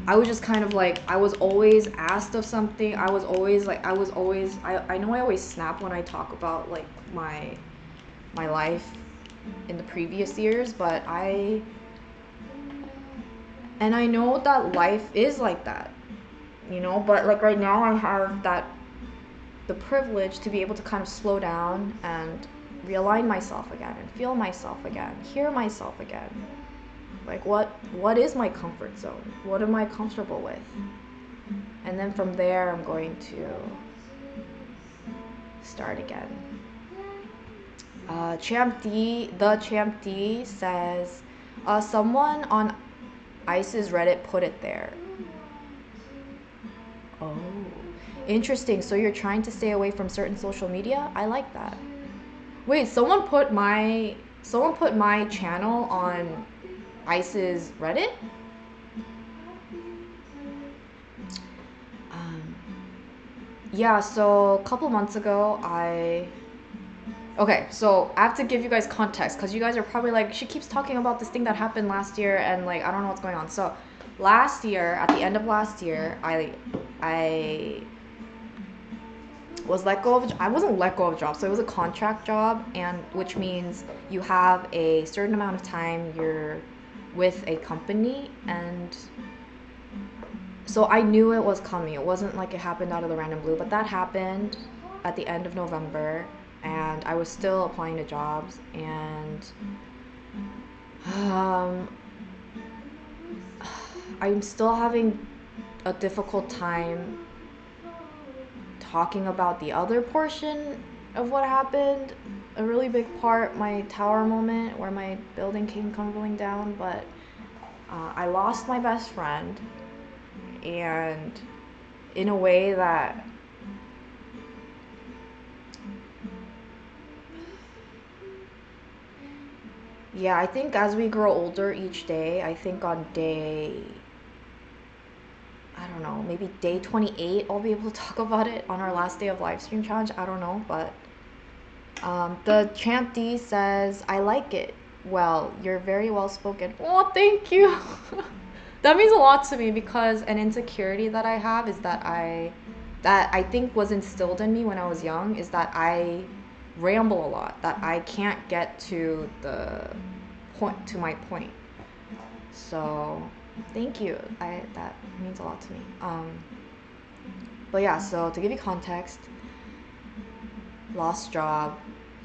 I was just kind of like, I was always asked of something. I know I always snap when I talk about like my life in the previous years, but I know that life is like that, but like right now I have the privilege to be able to kind of slow down and realign myself again and feel myself again, hear myself again. Like what is my comfort zone? What am I comfortable with? And then from there I'm going to start again. The Champ D says, someone on ICE's Reddit put it there. Oh, interesting. So you're trying to stay away from certain social media? I like that. Wait, someone put my channel on ICE's Reddit? Yeah, so a couple months ago, okay, so I have to give you guys context because you guys are probably like, she keeps talking about this thing that happened last year and like, I don't know what's going on. So last year, at the end of last year, I was let go of, I wasn't let go of a job, so it was a contract job, and which means you have a certain amount of time you're with a company, and so I knew it was coming. It wasn't like it happened out of the random blue, but that happened at the end of November, and I was still applying to jobs, and I'm still having a difficult time talking about the other portion of what happened. A really big part, my tower moment where my building came crumbling down, but I lost my best friend, and in a way that yeah, I think as we grow older each day, I think on day, I don't know, maybe day 28, I'll be able to talk about it on our last day of live stream challenge. I don't know, but the Champ D says, I like it. Well, you're very well spoken. Oh, thank you. That means a lot to me because an insecurity that I have is that I think was instilled in me when I was young is that I ramble a lot, that I can't get to the point, to my point. So thank you. That means a lot to me. But yeah, so to give you context, lost job.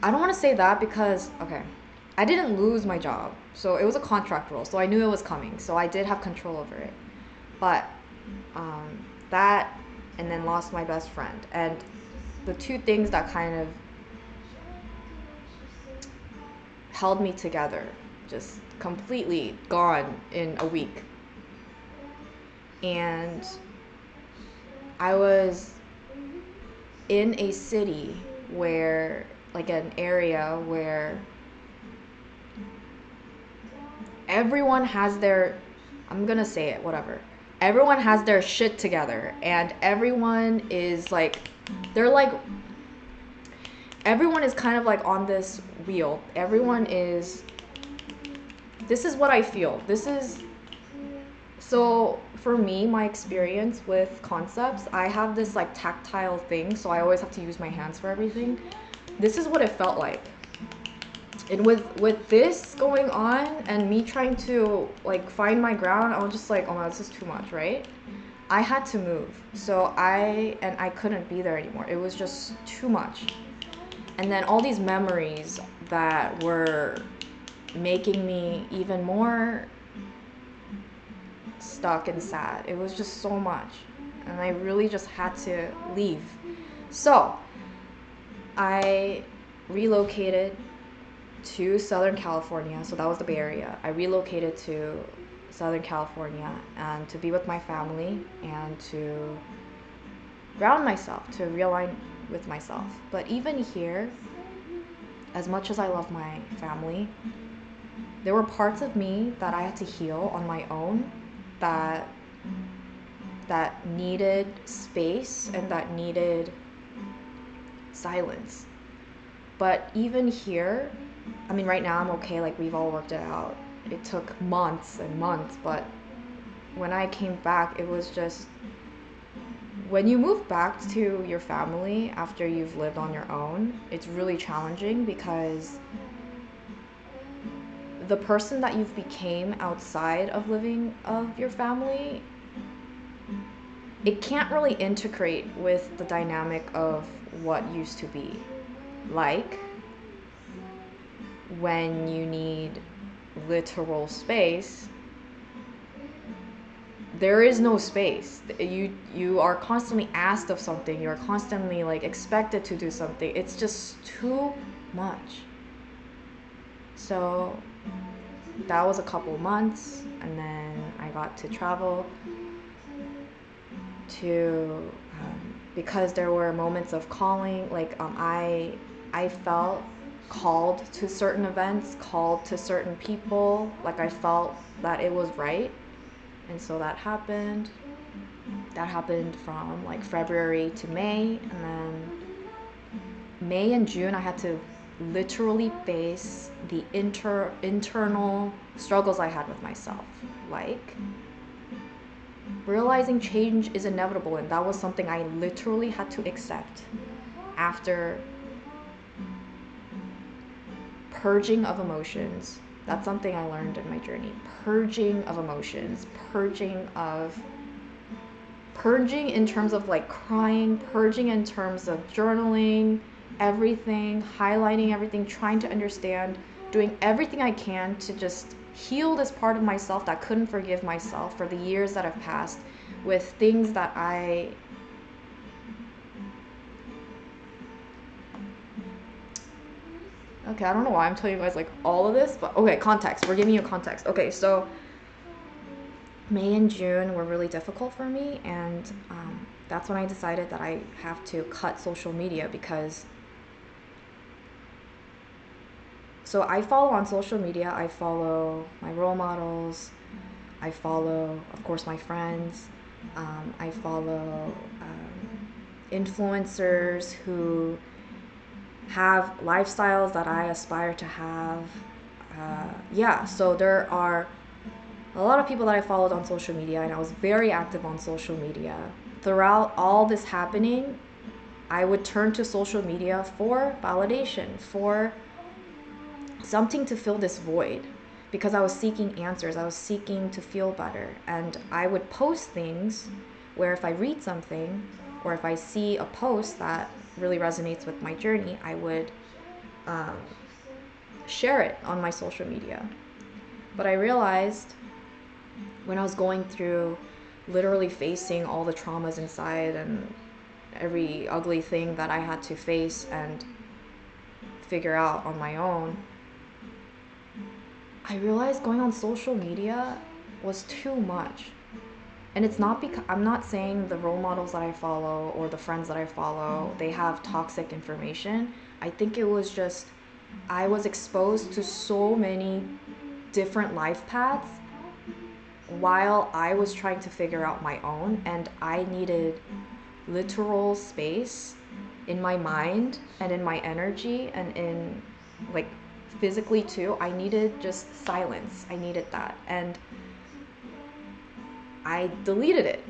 I don't want to say that because okay, I didn't lose my job. So it was a contract role, so I knew it was coming. So I did have control over it. But that and then lost my best friend. And the two things that kind of held me together, just completely gone in a week. And I was in a city where, like an area where everyone has their, I'm gonna say it, whatever. Everyone has their shit together, and everyone is like, they're like, everyone is kind of like on this wheel. Everyone is, this is what I feel. This is, so for me, my experience with concepts, I have this like tactile thing, so I always have to use my hands for everything. This is what it felt like. And with this going on and me trying to like find my ground, I was just like, oh no, this is too much, right? I had to move. So I couldn't be there anymore. It was just too much. And then all these memories that were making me even more stuck and sad. It was just so much. And I really just had to leave. So I relocated to Southern California. So that was the Bay Area. I relocated to Southern California and to be with my family and to ground myself, to realign with myself. But even here, as much as I love my family, there were parts of me that I had to heal on my own, that needed space and that needed silence. But even here, I mean, right now I'm okay, like we've all worked it out. It took months and months, but when I came back, it was just, when you move back to your family after you've lived on your own, it's really challenging because the person that you've became outside of living of your family, it can't really integrate with the dynamic of what used to be. Like when you need literal space, there is no space. You are constantly asked of something. You're constantly like expected to do something. It's just too much. So that was a couple months, and then I got to travel to because there were moments of calling, like I felt called to certain events, called to certain people, like I felt that it was right. And so that happened from like February to May, and then May and June I had to literally face the internal struggles I had with myself, like realizing change is inevitable, and that was something I literally had to accept after purging of emotions. That's something I learned in my journey. Purging of emotions, purging in terms of like crying, purging in terms of journaling, everything, highlighting everything, trying to understand, doing everything I can to just heal this part of myself that couldn't forgive myself for the years that have passed with things that okay, I don't know why I'm telling you guys like all of this, but okay, context. We're giving you context. Okay, so May and June were really difficult for me, and that's when I decided that I have to cut social media, because so I follow on social media, I follow my role models, I follow, of course, my friends, I follow influencers who have lifestyles that I aspire to have. Yeah, so there are a lot of people that I followed on social media, and I was very active on social media. Throughout all this happening, I would turn to social media for validation, for something to fill this void, because I was seeking answers, I was seeking to feel better. And I would post things where if I read something or if I see a post that really resonates with my journey, I would share it on my social media. But I realized when I was going through literally facing all the traumas inside and every ugly thing that I had to face and figure out on my own, I realized going on social media was too much. And it's not because I'm not saying the role models that I follow or the friends that I follow, they have toxic information. I think it was just I was exposed to so many different life paths while I was trying to figure out my own, and I needed literal space in my mind and in my energy and in like physically too. I needed just silence. I needed that. And I deleted it.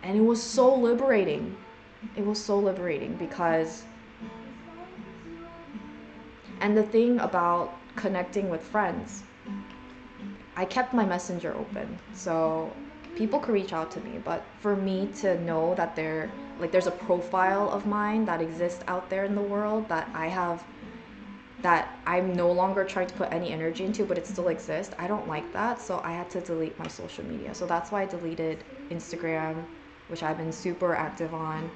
And it was so liberating. It was so liberating because, and the thing about connecting with friends, I kept my messenger open. So people could reach out to me, but for me to know that there's a profile of mine that exists out there in the world that I have, that I'm no longer trying to put any energy into, but it still exists. I don't like that, so I had to delete my social media. So that's why I deleted Instagram, which I've been super active on,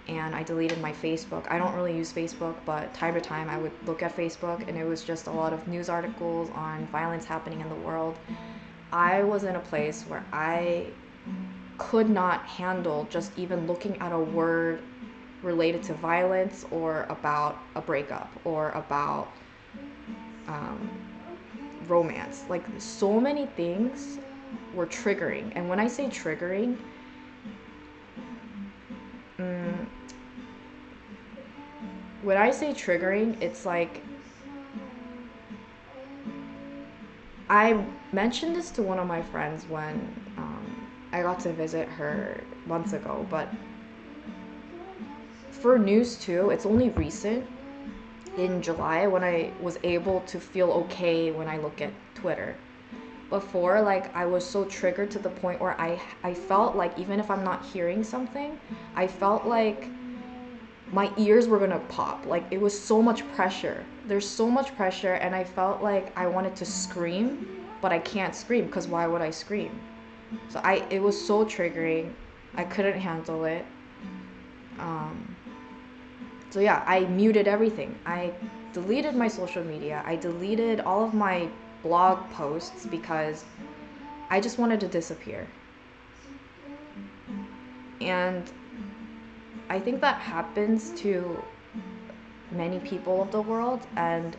and I deleted my Facebook. I don't really use Facebook, but time to time I would look at Facebook, and it was just a lot of news articles on violence happening in the world. I was in a place where I could not handle just even looking at a word related to violence or about a breakup or about um, romance. Like, so many things were triggering. And when I say triggering, mm, when I say triggering, it's like I mentioned this to one of my friends when I got to visit her months ago, but for news too, it's only recent in July when I was able to feel okay when I look at Twitter. Before, like, I was so triggered to the point where I felt like even if I'm not hearing something, I felt like my ears were gonna pop. Like, it was so much pressure. There's so much pressure, and I felt like I wanted to scream, but I can't scream because why would I scream? So it was so triggering. I couldn't handle it. Um, so yeah, I muted everything. I deleted my social media. I deleted all of my blog posts because I just wanted to disappear. And I think that happens to many people of the world. And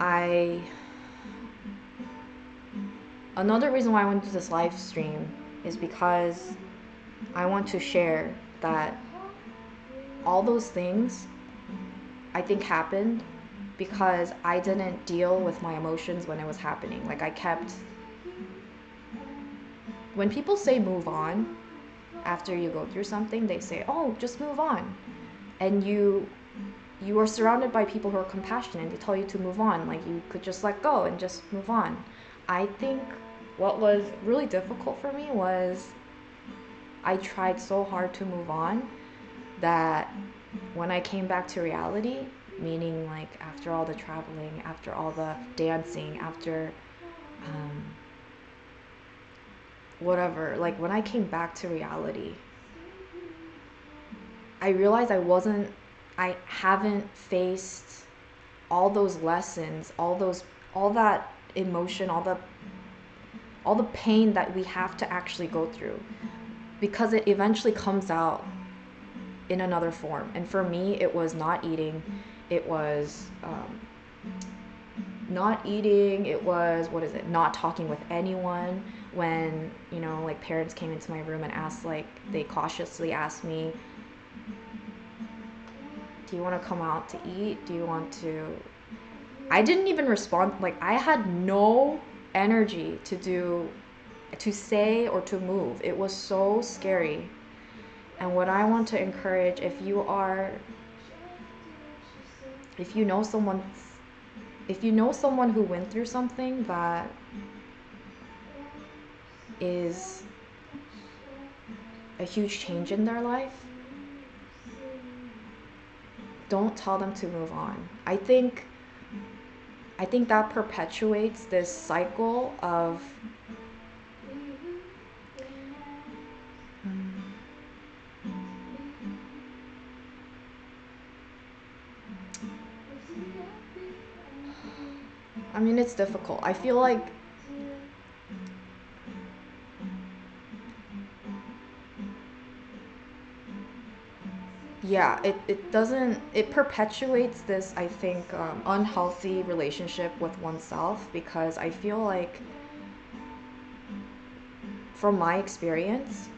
I another reason why I went to this live stream is because I want to share that all those things I think happened because I didn't deal with my emotions when it was happening. Like, I kept, when people say move on after you go through something, they say, "Oh, just move on." And you are surrounded by people who are compassionate and they tell you to move on, like you could just let go and just move on. I think what was really difficult for me was I tried so hard to move on that when I came back to reality, meaning like after all the traveling, after all the dancing, after um, whatever, like when I came back to reality, I realized I haven't faced all those lessons, all that emotion, all the pain that we have to actually go through because it eventually comes out in another form. And for me, it was not eating. It was not eating. It was, what is it? Not talking with anyone. When, like parents came into my room and asked, like, they cautiously asked me, "Do you want to come out to eat? Do you want to?" I didn't even respond. Like, I had no energy to say or to move. It was so scary. And what I want to encourage, if you know someone who went through something that is a huge change in their life, don't tell them to move on. I think that perpetuates this cycle of I mean, it's difficult. I feel like yeah, it perpetuates this, I think, unhealthy relationship with oneself, because I feel like, from my experience,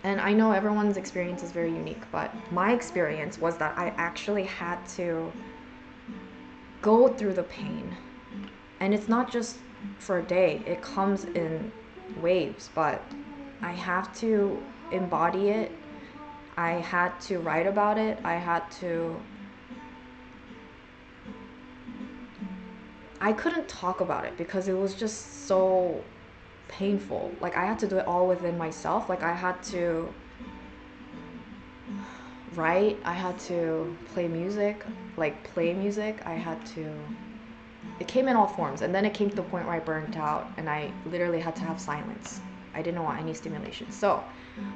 and I know everyone's experience is very unique, but my experience was that I actually had to go through the pain. And it's not just for a day, it comes in waves, but I have to embody it. I had to write about it. I couldn't talk about it because it was just so painful. Like, I had to do it all within myself. Like, I had to write, I had to play music, I had to. It came in all forms, and then it came to the point where I burnt out and I literally had to have silence. I didn't want any stimulation. So,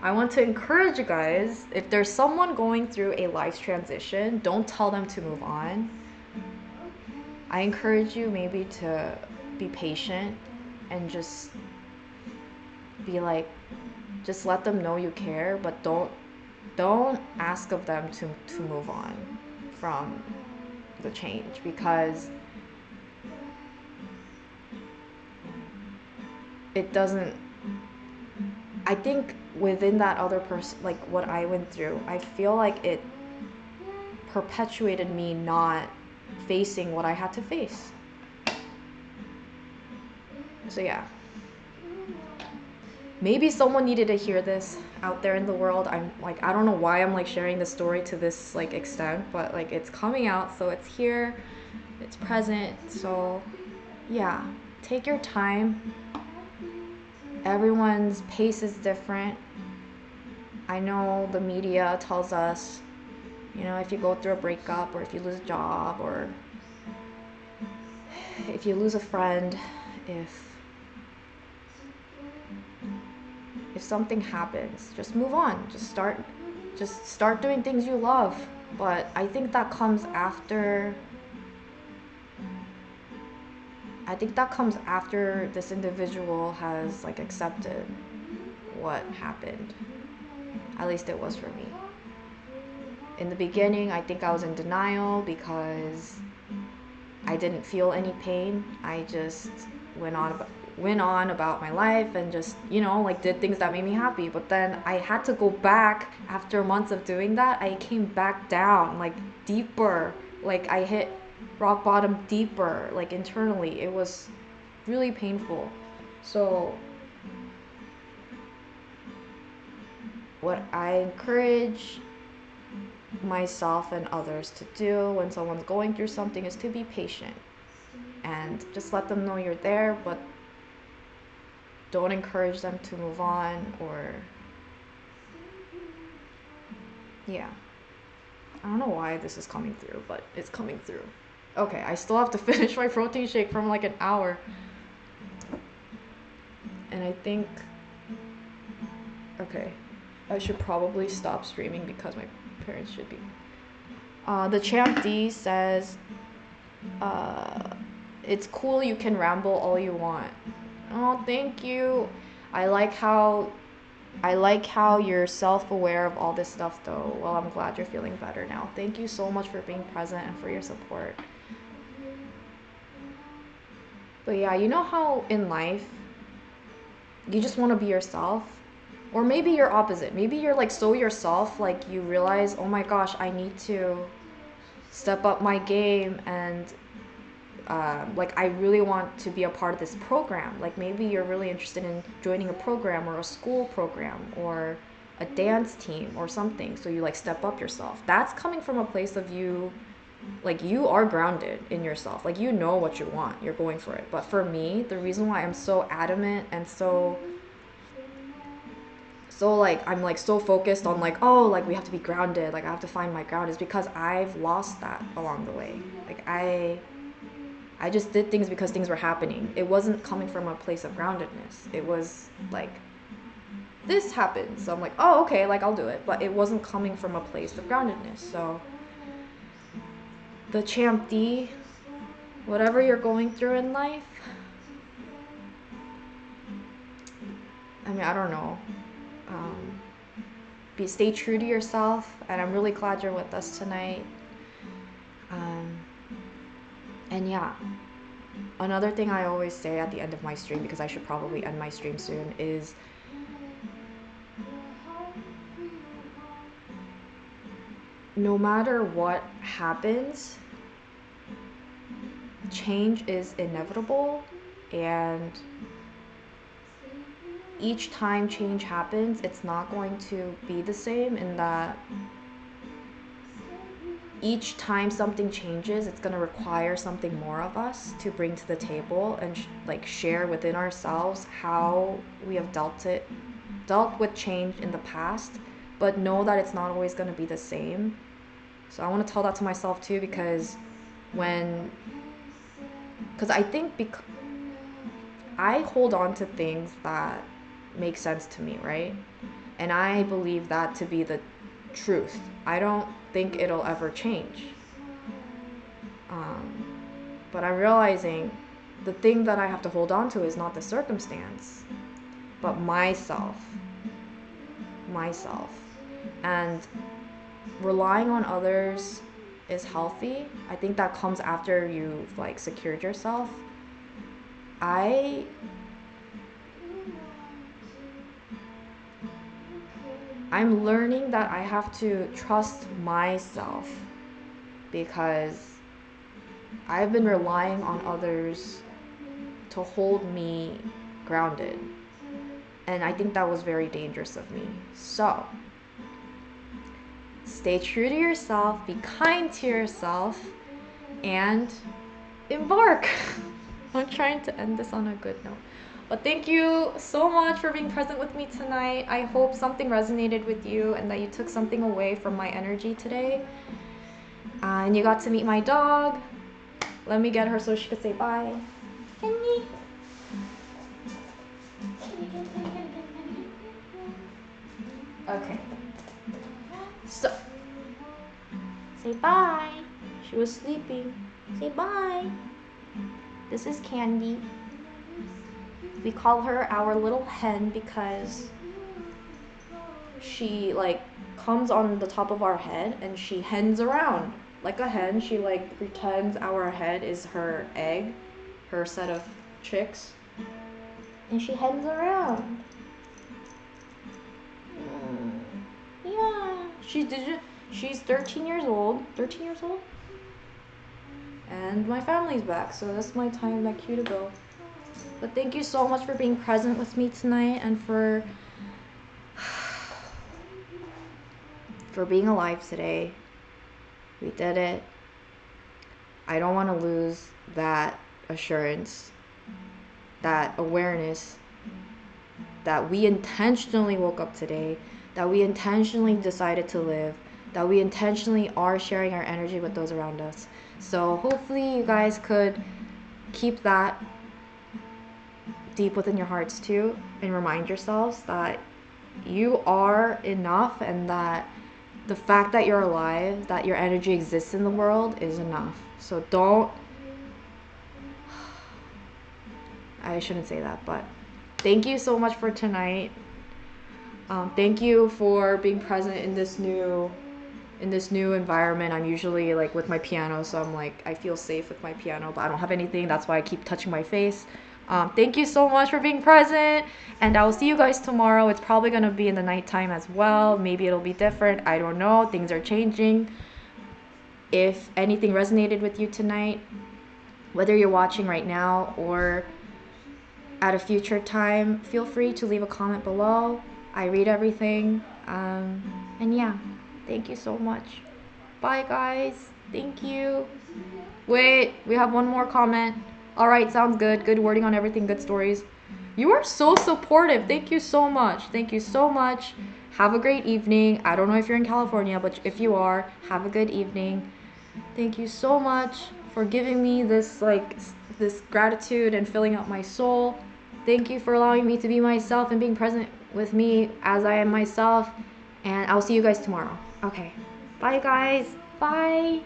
I want to encourage you guys, if there's someone going through a life transition, don't tell them to move on. I encourage you maybe to be patient and just be like, just let them know you care, but don't ask of them to move on from the change, because it doesn't. I think within that other person, like what I went through, I feel like it perpetuated me not facing what I had to face. So yeah, maybe someone needed to hear this out there in the world. I'm like, I don't know why I'm like sharing the story to this like extent, but like it's coming out, so it's here, it's present. So yeah, take your time. Everyone's pace is different. I know the media tells us, if you go through a breakup, or if you lose a job, or if you lose a friend, if something happens, just move on. Just start doing things you love. But I think that comes after. I think that comes after this individual has like accepted what happened. At least it was for me. In the beginning, I think I was in denial because I didn't feel any pain. I just went on about my life and just, like did things that made me happy. But then I had to go back after months of doing that. I came back down, like deeper. Like I hit rock bottom deeper, like internally. It was really painful. So what I encourage myself and others to do when someone's going through something is to be patient and just let them know you're there, but don't encourage them to move on. Or yeah, I don't know why this is coming through, but it's coming through. Okay, I still have to finish my protein shake from like an hour, and I think, okay, I should probably stop streaming because my parents should be. The Champ D says, it's cool, you can ramble all you want. Oh, thank you. I like how you're self-aware of all this stuff though. Well, I'm glad you're feeling better now. Thank you so much for being present and for your support. But yeah, you know how in life you just want to be yourself? Or maybe you're opposite. Maybe you're like so yourself, like you realize, oh my gosh, I need to step up my game, and like I really want to be a part of this program. Like maybe you're really interested in joining a program or a school program or a dance team or something. So you like step up yourself. That's coming from a place of you, like you are grounded in yourself. Like you know what you want. You're going for it. But for me, the reason why I'm so adamant and so like I'm like so focused on like, oh, like we have to be grounded, like I have to find my ground, is because I've lost that along the way. Like I just did things because things were happening. It wasn't coming from a place of groundedness. It was like, this happened, so I'm like, oh, okay, like I'll do it. But it wasn't coming from a place of groundedness. So the Champ D, whatever you're going through in life, I mean, I don't know. Stay true to yourself, and I'm really glad you're with us tonight. And yeah, another thing I always say at the end of my stream, because I should probably end my stream soon, is no matter what happens, change is inevitable, and each time change happens, it's not going to be the same, in that each time something changes, it's going to require something more of us to bring to the table and like share within ourselves how we have dealt with change in the past, but know that it's not always going to be the same. So I want to tell that to myself too, because I think I hold on to things that make sense to me, right? And I believe that to be the truth. I don't think it'll ever change. But I'm realizing the thing that I have to hold on to is not the circumstance, but myself. And relying on others is healthy. I think that comes after you've like secured yourself. I'm learning that I have to trust myself, because I've been relying on others to hold me grounded. And I think that was very dangerous of me. So, stay true to yourself, be kind to yourself, and embark. I'm trying to end this on a good note. But thank you so much for being present with me tonight. I hope something resonated with you and that you took something away from my energy today. And you got to meet my dog. Let me get her so she could say bye. Kenny. Okay. So, say bye. She was sleeping. Say bye. This is Candy. We call her our little hen because she like comes on the top of our head and she hens around like a hen. She like pretends our head is her egg, her set of chicks, and she hens around. Yeah, she's 13 years old. 13 years old. And my family's back, so that's my time, my cue to go. But thank you so much for being present with me tonight and for being alive today. We did it. I don't want to lose that assurance, that awareness that we intentionally woke up today, that we intentionally decided to live, that we intentionally are sharing our energy with those around us. So hopefully you guys could keep that deep within your hearts too, and remind yourselves that you are enough, and that the fact that you're alive, that your energy exists in the world is enough. So I shouldn't say that, but thank you so much for tonight. Thank you for being present in this new environment. I'm usually like with my piano, so I'm like, I feel safe with my piano, but I don't have anything. That's why I keep touching my face. Thank you so much for being present, and I will see you guys tomorrow. It's probably going to be in the nighttime as well. Maybe it'll be different. I don't know. Things are changing. If anything resonated with you tonight, whether you're watching right now or at a future time, feel free to leave a comment below. I read everything. And yeah, thank you so much. Bye, guys. Thank you. Wait, we have one more comment. All right, sounds good. Good wording on everything. Good stories. You are so supportive. Thank you so much. Thank you so much. Have a great evening. I don't know if you're in California, but if you are, have a good evening. Thank you so much for giving me this gratitude and filling up my soul. Thank you for allowing me to be myself and being present with me as I am myself. And I'll see you guys tomorrow. Okay. Bye, guys. Bye.